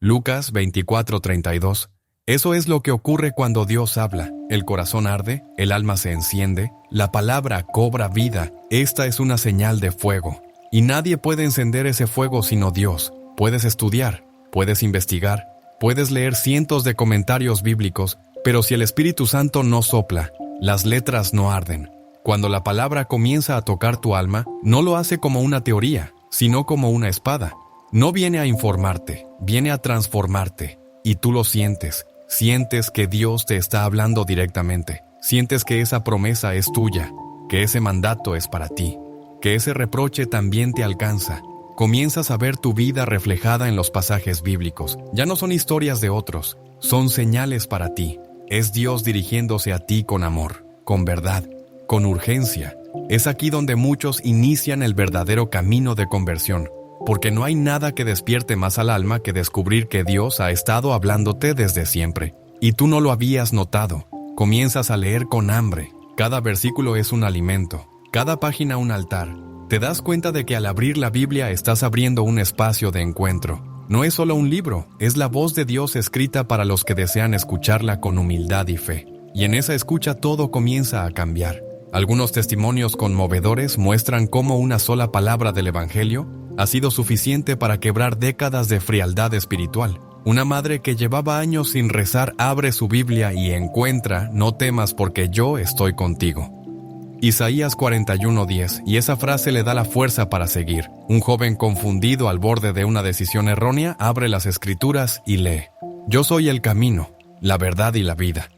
Lucas 24:32. Eso es lo que ocurre cuando Dios habla. El corazón arde, el alma se enciende, la palabra cobra vida. Esta es una señal de fuego. Y nadie puede encender ese fuego sino Dios. Puedes estudiar, puedes investigar, puedes leer cientos de comentarios bíblicos, pero si el Espíritu Santo no sopla, las letras no arden. Cuando la palabra comienza a tocar tu alma, no lo hace como una teoría, sino como una espada. No viene a informarte, viene a transformarte. Y tú lo sientes. Sientes que Dios te está hablando directamente. Sientes que esa promesa es tuya, que ese mandato es para ti, que ese reproche también te alcanza. Comienzas a ver tu vida reflejada en los pasajes bíblicos. Ya no son historias de otros, son señales para ti. Es Dios dirigiéndose a ti con amor, con verdad, con urgencia. Es aquí donde muchos inician el verdadero camino de conversión, porque no hay nada que despierte más al alma que descubrir que Dios ha estado hablándote desde siempre, y tú no lo habías notado. Comienzas a leer con hambre. Cada versículo es un alimento, cada página un altar. Te das cuenta de que al abrir la Biblia estás abriendo un espacio de encuentro. No es solo un libro, es la voz de Dios escrita para los que desean escucharla con humildad y fe. Y en esa escucha todo comienza a cambiar. Algunos testimonios conmovedores muestran cómo una sola palabra del Evangelio ha sido suficiente para quebrar décadas de frialdad espiritual. Una madre que llevaba años sin rezar abre su Biblia y encuentra: no temas porque yo estoy contigo. Isaías 41:10, y esa frase le da la fuerza para seguir. Un joven confundido al borde de una decisión errónea abre las Escrituras y lee: Yo soy el camino, la verdad y la vida.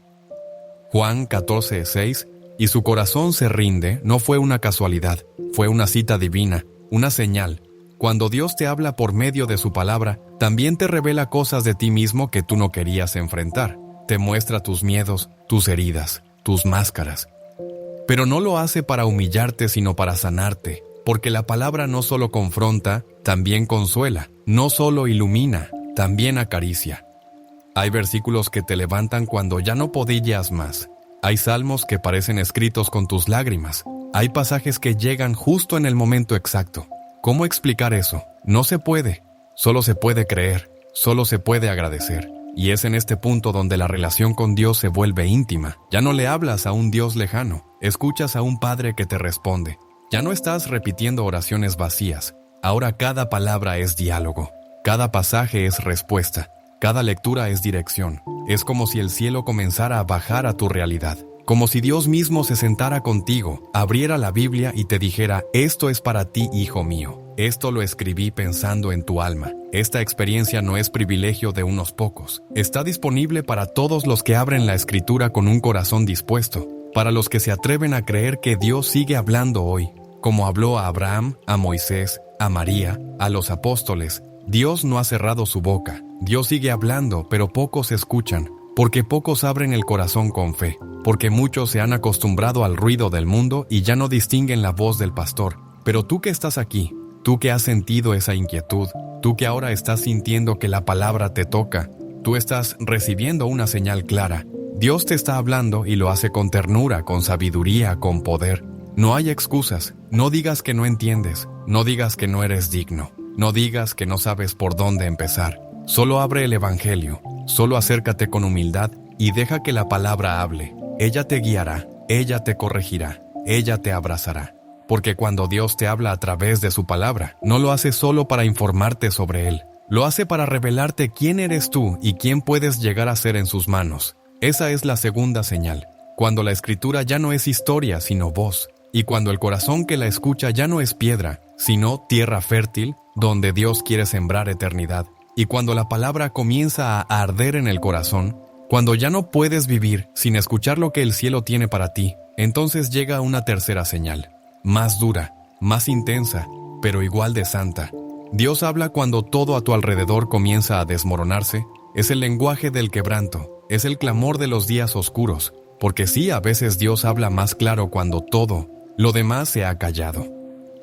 Juan 14:6. Y su corazón se rinde no fue una casualidad, fue una cita divina, una señal. Cuando Dios te habla por medio de su palabra, también te revela cosas de ti mismo que tú no querías enfrentar. Te muestra tus miedos, tus heridas, tus máscaras. Pero no lo hace para humillarte, sino para sanarte, porque la palabra no solo confronta, también consuela, no solo ilumina, también acaricia. Hay versículos que te levantan cuando ya no podías más. Hay salmos que parecen escritos con tus lágrimas. Hay pasajes que llegan justo en el momento exacto. ¿Cómo explicar eso? No se puede. Solo se puede creer. Solo se puede agradecer. Y es en este punto donde la relación con Dios se vuelve íntima. Ya no le hablas a un Dios lejano. Escuchas a un Padre que te responde. Ya no estás repitiendo oraciones vacías. Ahora cada palabra es diálogo. Cada pasaje es respuesta. Cada lectura es dirección. Es como si el cielo comenzara a bajar a tu realidad. Como si Dios mismo se sentara contigo, abriera la Biblia y te dijera: esto es para ti, hijo mío. Esto lo escribí pensando en tu alma. Esta experiencia no es privilegio de unos pocos. Está disponible para todos los que abren la Escritura con un corazón dispuesto, para los que se atreven a creer que Dios sigue hablando hoy, como habló a Abraham, a Moisés, a María, a los apóstoles. Dios no ha cerrado su boca. Dios sigue hablando, pero pocos escuchan, porque pocos abren el corazón con fe, porque muchos se han acostumbrado al ruido del mundo y ya no distinguen la voz del pastor. Pero tú que estás aquí, tú que has sentido esa inquietud, tú que ahora estás sintiendo que la palabra te toca, tú estás recibiendo una señal clara. Dios te está hablando y lo hace con ternura, con sabiduría, con poder. No hay excusas. No digas que no entiendes. No digas que no eres digno. No digas que no sabes por dónde empezar. Solo abre el Evangelio, solo acércate con humildad y deja que la palabra hable. Ella te guiará, ella te corregirá, ella te abrazará. Porque cuando Dios te habla a través de su palabra, no lo hace solo para informarte sobre Él. Lo hace para revelarte quién eres tú y quién puedes llegar a ser en sus manos. Esa es la segunda señal. Cuando la Escritura ya no es historia, sino voz. Y cuando el corazón que la escucha ya no es piedra, sino tierra fértil, donde Dios quiere sembrar eternidad. Y cuando la palabra comienza a arder en el corazón, cuando ya no puedes vivir sin escuchar lo que el cielo tiene para ti, entonces llega una tercera señal, más dura, más intensa, pero igual de santa. Dios habla cuando todo a tu alrededor comienza a desmoronarse. Es el lenguaje del quebranto, es el clamor de los días oscuros, porque sí, a veces Dios habla más claro cuando todo lo demás se ha callado.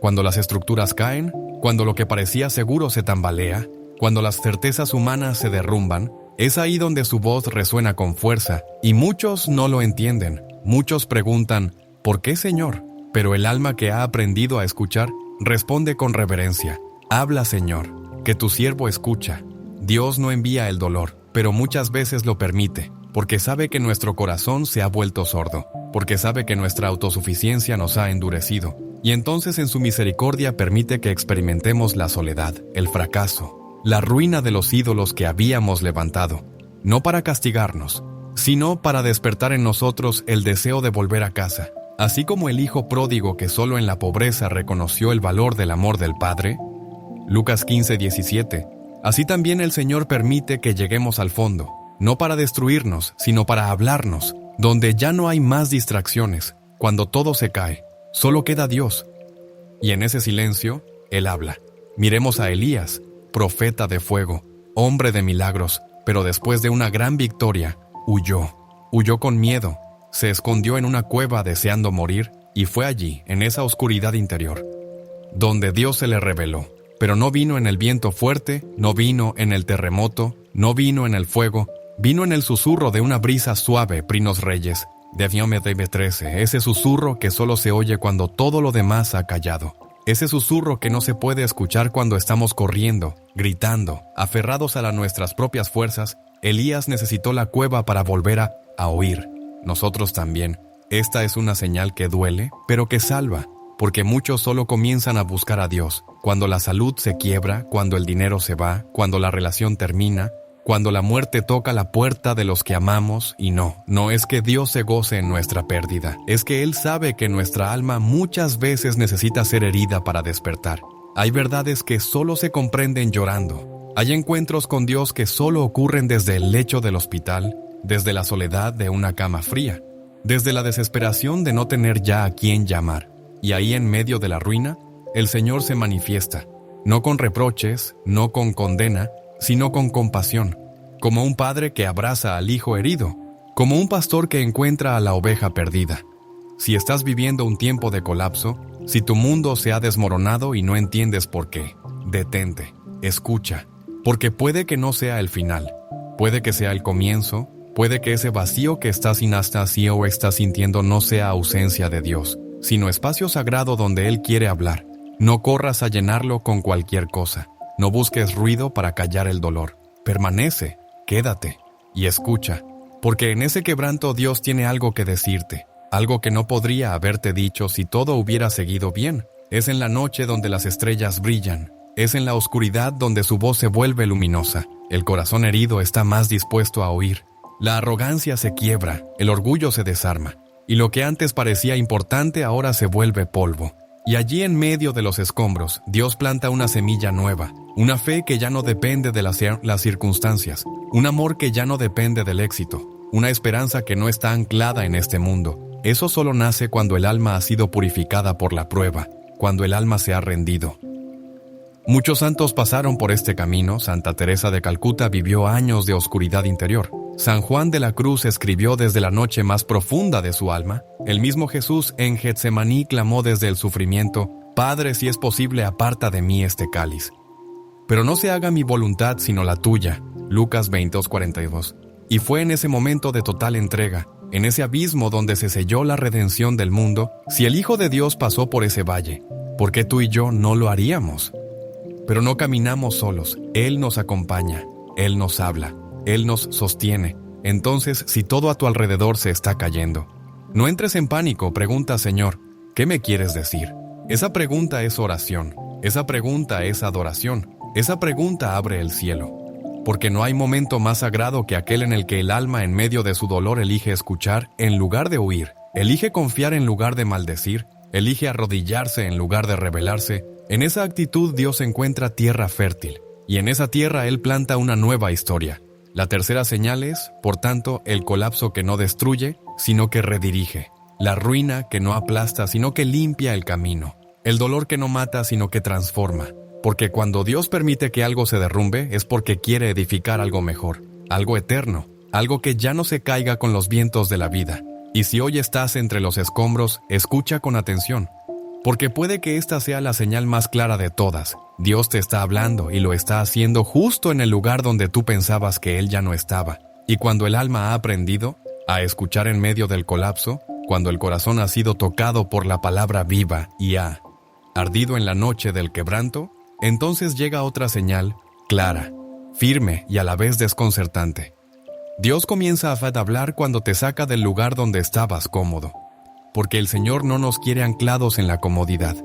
Cuando las estructuras caen, cuando lo que parecía seguro se tambalea, cuando las certezas humanas se derrumban, es ahí donde su voz resuena con fuerza, y muchos no lo entienden. Muchos preguntan: ¿por qué, Señor? Pero el alma que ha aprendido a escuchar responde con reverencia: habla, Señor, que tu siervo escucha. Dios no envía el dolor, pero muchas veces lo permite, porque sabe que nuestro corazón se ha vuelto sordo, porque sabe que nuestra autosuficiencia nos ha endurecido, y entonces en su misericordia permite que experimentemos la soledad, el fracaso, la ruina de los ídolos que habíamos levantado, no para castigarnos, sino para despertar en nosotros el deseo de volver a casa. Así como el hijo pródigo que solo en la pobreza reconoció el valor del amor del Padre, Lucas 15:17, así también el Señor permite que lleguemos al fondo, no para destruirnos, sino para hablarnos, donde ya no hay más distracciones, cuando todo se cae, solo queda Dios. Y en ese silencio, Él habla. Miremos a Elías, profeta de fuego, hombre de milagros, pero después de una gran victoria, huyó con miedo, se escondió en una cueva deseando morir, y fue allí, en esa oscuridad interior, donde Dios se le reveló. Pero no vino en el viento fuerte, no vino en el terremoto, no vino en el fuego, vino en el susurro de una brisa suave, Prinos Reyes, de Avión 13, ese susurro que solo se oye cuando todo lo demás ha callado. Ese susurro que no se puede escuchar cuando estamos corriendo, gritando, aferrados a nuestras propias fuerzas. Elías necesitó la cueva para volver a oír. Nosotros también. Esta es una señal que duele, pero que salva, porque muchos solo comienzan a buscar a Dios cuando la salud se quiebra, cuando el dinero se va, cuando la relación termina, cuando la muerte toca la puerta de los que amamos. Y no es que Dios se goce en nuestra pérdida, es que Él sabe que nuestra alma muchas veces necesita ser herida para despertar. Hay verdades que solo se comprenden llorando, Hay encuentros con Dios que solo ocurren desde el lecho del hospital, desde la soledad de una cama fría, desde la desesperación de no tener ya a quién llamar. Y ahí en medio de la ruina, el Señor se manifiesta, no con reproches, no con condena, sino con compasión, como un padre que abraza al hijo herido, como un pastor que encuentra a la oveja perdida. Si estás viviendo un tiempo de colapso, si tu mundo se ha desmoronado y no entiendes por qué, detente, escucha, porque puede que no sea el final, puede que sea el comienzo, puede que ese vacío que estás inhastado o estás sintiendo no sea ausencia de Dios, sino espacio sagrado donde Él quiere hablar. No corras a llenarlo con cualquier cosa, no busques ruido para callar el dolor, permanece, quédate y escucha, porque en ese quebranto Dios tiene algo que decirte, algo que no podría haberte dicho si todo hubiera seguido bien. Es en la noche donde las estrellas brillan, es en la oscuridad donde su voz se vuelve luminosa. El corazón herido está más dispuesto a oír. La arrogancia se quiebra, el orgullo se desarma, y lo que antes parecía importante ahora se vuelve polvo. Y allí en medio de los escombros, Dios planta una semilla nueva, una fe que ya no depende de las circunstancias, un amor que ya no depende del éxito, una esperanza que no está anclada en este mundo. Eso solo nace cuando el alma ha sido purificada por la prueba, cuando el alma se ha rendido. Muchos santos pasaron por este camino. Santa Teresa de Calcuta vivió años de oscuridad interior. San Juan de la Cruz escribió desde la noche más profunda de su alma. El mismo Jesús en Getsemaní clamó desde el sufrimiento: «Padre, si es posible, aparta de mí este cáliz. Pero no se haga mi voluntad sino la tuya». Lucas 22:42. Y fue en ese momento de total entrega, en ese abismo donde se selló la redención del mundo. Si el Hijo de Dios pasó por ese valle, ¿por qué tú y yo no lo haríamos? Pero no caminamos solos, Él nos acompaña, Él nos habla, Él nos sostiene. Entonces, si todo a tu alrededor se está cayendo, no entres en pánico, pregunta: Señor, ¿qué me quieres decir? Esa pregunta es oración, esa pregunta es adoración, esa pregunta abre el cielo. Porque no hay momento más sagrado que aquel en el que el alma en medio de su dolor elige escuchar en lugar de huir, elige confiar en lugar de maldecir, elige arrodillarse en lugar de rebelarse. En esa actitud Dios encuentra tierra fértil, y en esa tierra Él planta una nueva historia. La tercera señal es, por tanto, el colapso que no destruye, sino que redirige, la ruina que no aplasta, sino que limpia el camino, el dolor que no mata, sino que transforma. Porque cuando Dios permite que algo se derrumbe es porque quiere edificar algo mejor, algo eterno, algo que ya no se caiga con los vientos de la vida. Y si hoy estás entre los escombros, escucha con atención, porque puede que esta sea la señal más clara de todas. Dios te está hablando y lo está haciendo justo en el lugar donde tú pensabas que Él ya no estaba. Y cuando el alma ha aprendido a escuchar en medio del colapso, cuando el corazón ha sido tocado por la palabra viva y ha ardido en la noche del quebranto, entonces llega otra señal, clara, firme y a la vez desconcertante. Dios comienza a hablar cuando te saca del lugar donde estabas cómodo, porque el Señor no nos quiere anclados en la comodidad.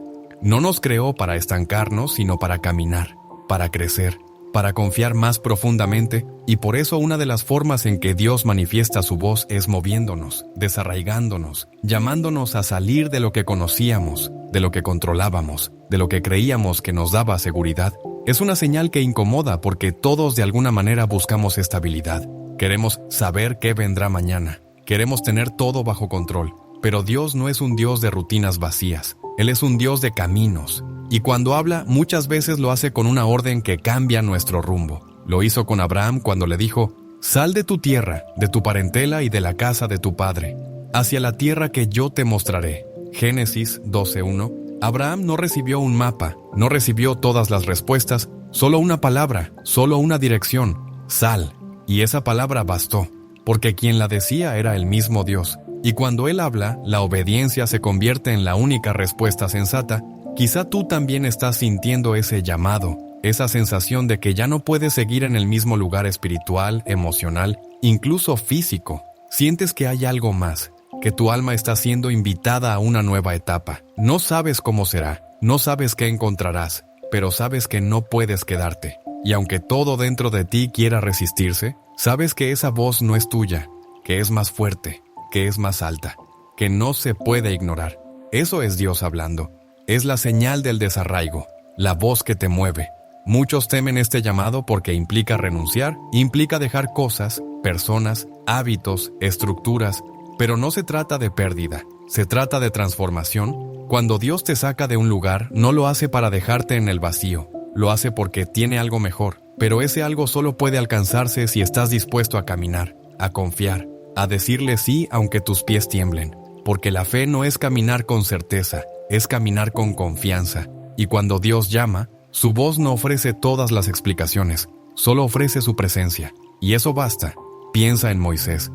No nos creó para estancarnos, sino para caminar, para crecer, para confiar más profundamente, y por eso una de las formas en que Dios manifiesta su voz es moviéndonos, desarraigándonos, llamándonos a salir de lo que conocíamos, de lo que controlábamos, de lo que creíamos que nos daba seguridad. Es una señal que incomoda porque todos de alguna manera buscamos estabilidad. Queremos saber qué vendrá mañana. Queremos tener todo bajo control. Pero Dios no es un Dios de rutinas vacías. Él es un Dios de caminos. Y cuando habla, muchas veces lo hace con una orden que cambia nuestro rumbo. Lo hizo con Abraham cuando le dijo: «Sal de tu tierra, de tu parentela y de la casa de tu padre, hacia la tierra que yo te mostraré». Génesis 12:1. Abraham no recibió un mapa, no recibió todas las respuestas, solo una palabra, solo una dirección: sal. Y esa palabra bastó, porque quien la decía era el mismo Dios. Y cuando Él habla, la obediencia se convierte en la única respuesta sensata. Quizá tú también estás sintiendo ese llamado, esa sensación de que ya no puedes seguir en el mismo lugar espiritual, emocional, incluso físico. Sientes que hay algo más, que tu alma está siendo invitada a una nueva etapa. No sabes cómo será, no sabes qué encontrarás, pero sabes que no puedes quedarte. Y aunque todo dentro de ti quiera resistirse, sabes que esa voz no es tuya, que es más fuerte, que es más alta, que no se puede ignorar. Eso es Dios hablando. Es la señal del desarraigo, la voz que te mueve. Muchos temen este llamado porque implica renunciar, implica dejar cosas, personas, hábitos, estructuras, pero no se trata de pérdida, se trata de transformación. Cuando Dios te saca de un lugar, no lo hace para dejarte en el vacío, lo hace porque tiene algo mejor, pero ese algo solo puede alcanzarse si estás dispuesto a caminar, a confiar, a decirle sí aunque tus pies tiemblen, porque la fe no es caminar con certeza, es caminar con confianza, y cuando Dios llama, su voz no ofrece todas las explicaciones, solo ofrece su presencia, y eso basta. Piensa en Moisés.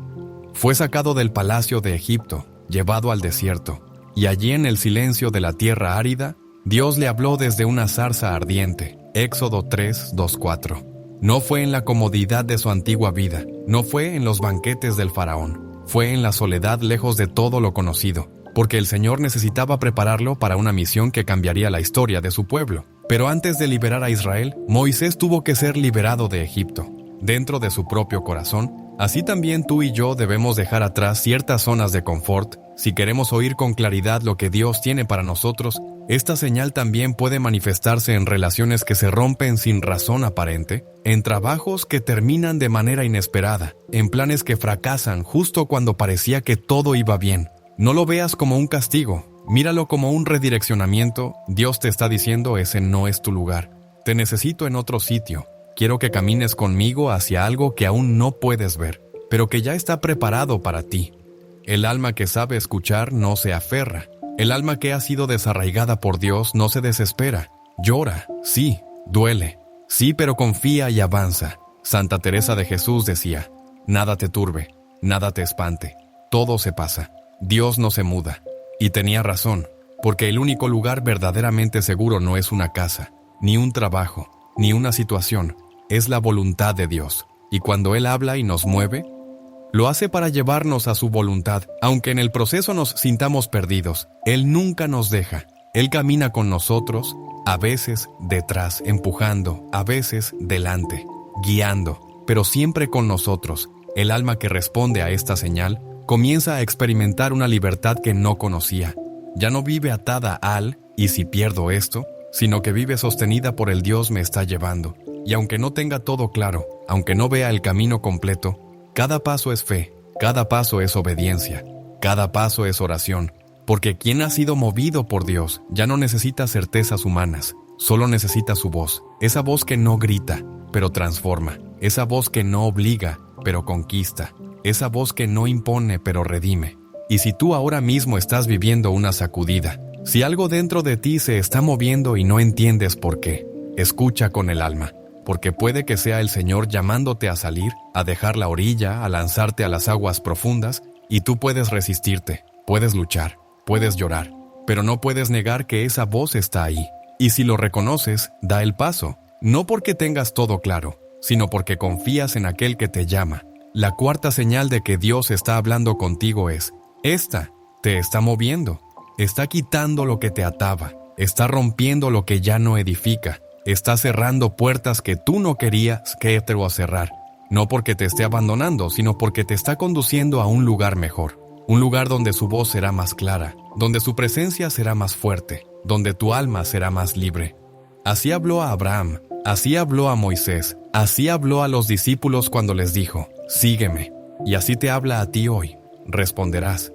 Fue sacado del palacio de Egipto, llevado al desierto, y allí en el silencio de la tierra árida, Dios le habló desde una zarza ardiente. Éxodo 3:2-4. No fue en la comodidad de su antigua vida, no fue en los banquetes del faraón, fue en la soledad lejos de todo lo conocido, porque el Señor necesitaba prepararlo para una misión que cambiaría la historia de su pueblo. Pero antes de liberar a Israel, Moisés tuvo que ser liberado de Egipto, dentro de su propio corazón. Así también tú y yo debemos dejar atrás ciertas zonas de confort. Si queremos oír con claridad lo que Dios tiene para nosotros, esta señal también puede manifestarse en relaciones que se rompen sin razón aparente, en trabajos que terminan de manera inesperada, en planes que fracasan justo cuando parecía que todo iba bien. No lo veas como un castigo, míralo como un redireccionamiento. Dios te está diciendo: ese no es tu lugar, te necesito en otro sitio. Quiero que camines conmigo hacia algo que aún no puedes ver, pero que ya está preparado para ti. El alma que sabe escuchar no se aferra. El alma que ha sido desarraigada por Dios no se desespera. Llora, sí, duele, sí, pero confía y avanza. Santa Teresa de Jesús decía: nada te turbe, nada te espante, todo se pasa. Dios no se muda. Y tenía razón, porque el único lugar verdaderamente seguro no es una casa, ni un trabajo, ni una situación. Es la voluntad de Dios, y cuando Él habla y nos mueve, lo hace para llevarnos a su voluntad. Aunque en el proceso nos sintamos perdidos, Él nunca nos deja. Él camina con nosotros, a veces detrás, empujando, a veces delante, guiando, pero siempre con nosotros. El alma que responde a esta señal comienza a experimentar una libertad que no conocía. Ya no vive atada al «y si pierdo esto», sino que vive sostenida por el Dios me está llevando. Y aunque no tenga todo claro, aunque no vea el camino completo, cada paso es fe, cada paso es obediencia, cada paso es oración, porque quien ha sido movido por Dios ya no necesita certezas humanas, solo necesita su voz, esa voz que no grita, pero transforma, esa voz que no obliga, pero conquista, esa voz que no impone, pero redime. Y si tú ahora mismo estás viviendo una sacudida, si algo dentro de ti se está moviendo y no entiendes por qué, escucha con el alma. Porque puede que sea el Señor llamándote a salir, a dejar la orilla, a lanzarte a las aguas profundas, y tú puedes resistirte, puedes luchar, puedes llorar, pero no puedes negar que esa voz está ahí. Y si lo reconoces, da el paso, no porque tengas todo claro, sino porque confías en aquel que te llama. La cuarta señal de que Dios está hablando contigo es: esta te está moviendo, está quitando lo que te ataba, está rompiendo lo que ya no edifica. Está cerrando puertas que tú no querías que te lo cerrar. No porque te esté abandonando, sino porque te está conduciendo a un lugar mejor. Un lugar donde su voz será más clara, donde su presencia será más fuerte, donde tu alma será más libre. Así habló a Abraham, así habló a Moisés, así habló a los discípulos cuando les dijo: sígueme. Y así te habla a ti hoy. Responderás.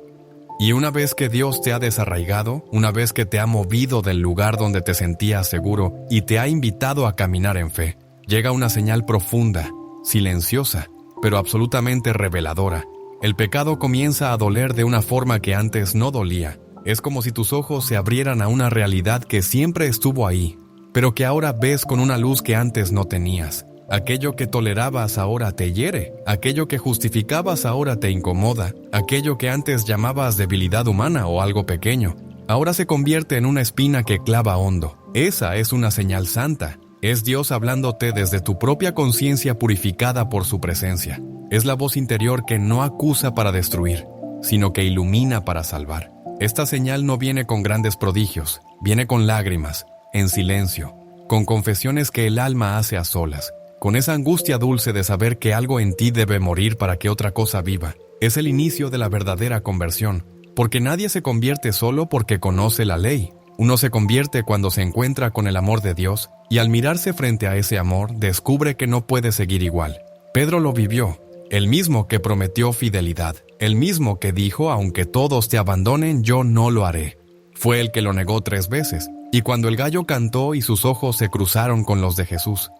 Y una vez que Dios te ha desarraigado, una vez que te ha movido del lugar donde te sentías seguro y te ha invitado a caminar en fe, llega una señal profunda, silenciosa, pero absolutamente reveladora. El pecado comienza a doler de una forma que antes no dolía. Es como si tus ojos se abrieran a una realidad que siempre estuvo ahí, pero que ahora ves con una luz que antes no tenías. Aquello que tolerabas ahora te hiere, aquello que justificabas ahora te incomoda, aquello que antes llamabas debilidad humana o algo pequeño, ahora se convierte en una espina que clava hondo. Esa es una señal santa. Es Dios hablándote desde tu propia conciencia purificada por su presencia. Es la voz interior que no acusa para destruir, sino que ilumina para salvar. Esta señal no viene con grandes prodigios, viene con lágrimas, en silencio, con confesiones que el alma hace a solas, con esa angustia dulce de saber que algo en ti debe morir para que otra cosa viva. Es el inicio de la verdadera conversión, porque nadie se convierte solo porque conoce la ley. Uno se convierte cuando se encuentra con el amor de Dios y al mirarse frente a ese amor descubre que no puede seguir igual. Pedro lo vivió, el mismo que prometió fidelidad, el mismo que dijo, aunque todos te abandonen, yo no lo haré. Fue el que lo negó 3 veces, y cuando el gallo cantó y sus ojos se cruzaron con los de Jesús,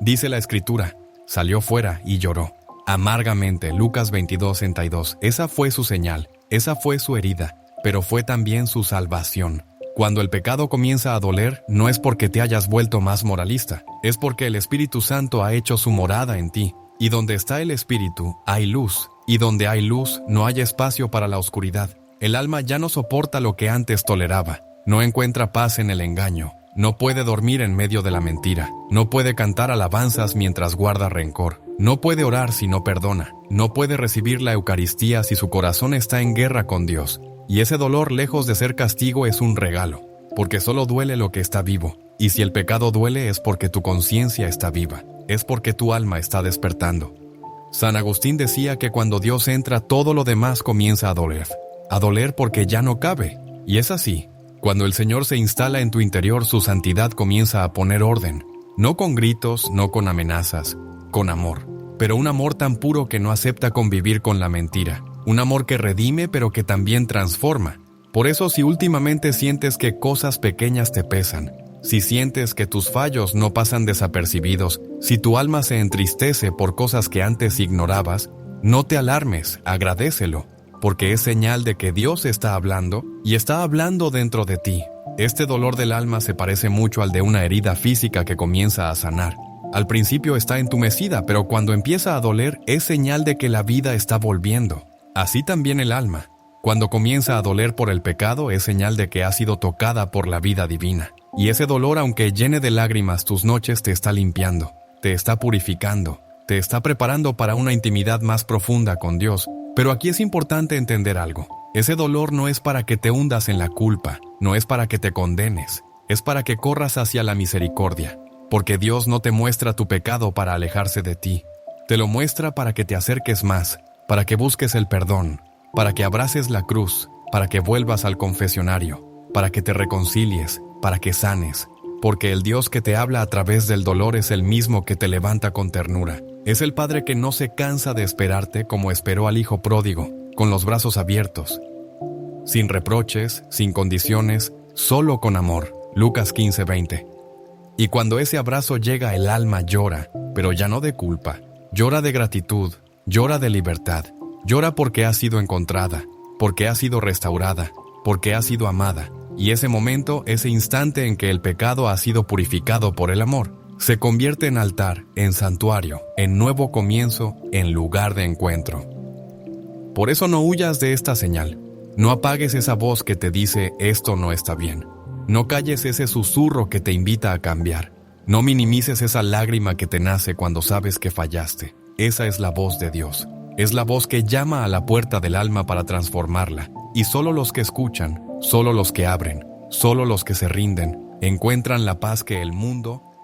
dice la Escritura, salió fuera y lloró. Amargamente, Lucas 22:32, esa fue su señal, esa fue su herida, pero fue también su salvación. Cuando el pecado comienza a doler, no es porque te hayas vuelto más moralista, es porque el Espíritu Santo ha hecho su morada en ti, y donde está el Espíritu, hay luz, y donde hay luz, no hay espacio para la oscuridad. El alma ya no soporta lo que antes toleraba, no encuentra paz en el engaño, no puede dormir en medio de la mentira, no puede cantar alabanzas mientras guarda rencor, no puede orar si no perdona, no puede recibir la Eucaristía si su corazón está en guerra con Dios. Y ese dolor, lejos de ser castigo, es un regalo, porque solo duele lo que está vivo. Y si el pecado duele es porque tu conciencia está viva, es porque tu alma está despertando. San Agustín decía que cuando Dios entra, todo lo demás comienza a doler porque ya no cabe. Y es así, cuando el Señor se instala en tu interior, su santidad comienza a poner orden, no con gritos, no con amenazas, con amor, pero un amor tan puro que no acepta convivir con la mentira. Un amor que redime pero que también transforma. Por eso si últimamente sientes que cosas pequeñas te pesan, si sientes que tus fallos no pasan desapercibidos, si tu alma se entristece por cosas que antes ignorabas, no te alarmes, agradécelo, porque es señal de que Dios está hablando y está hablando dentro de ti. Este dolor del alma se parece mucho al de una herida física que comienza a sanar. Al principio está entumecida, pero cuando empieza a doler es señal de que la vida está volviendo. Así también el alma, cuando comienza a doler por el pecado, es señal de que ha sido tocada por la vida divina. Y ese dolor, aunque llene de lágrimas tus noches, te está limpiando, te está purificando, te está preparando para una intimidad más profunda con Dios. Pero aquí es importante entender algo. Ese dolor no es para que te hundas en la culpa, no es para que te condenes, es para que corras hacia la misericordia. Porque Dios no te muestra tu pecado para alejarse de ti, te lo muestra para que te acerques más, para que busques el perdón, para que abraces la cruz, para que vuelvas al confesionario, para que te reconcilies, para que sanes, porque el Dios que te habla a través del dolor es el mismo que te levanta con ternura. Es el Padre que no se cansa de esperarte como esperó al Hijo pródigo, con los brazos abiertos, sin reproches, sin condiciones, solo con amor. Lucas 15:20. Y cuando ese abrazo llega, el alma llora, pero ya no de culpa, llora de gratitud, llora de libertad, llora porque ha sido encontrada, porque ha sido restaurada, porque ha sido amada. Y ese momento, ese instante en que el pecado ha sido purificado por el amor, se convierte en altar, en santuario, en nuevo comienzo, en lugar de encuentro. Por eso no huyas de esta señal. No apagues esa voz que te dice esto no está bien. No calles ese susurro que te invita a cambiar. No minimices esa lágrima que te nace cuando sabes que fallaste. Esa es la voz de Dios. Es la voz que llama a la puerta del alma para transformarla. Y solo los que escuchan, solo los que abren, solo los que se rinden, encuentran la paz que el mundo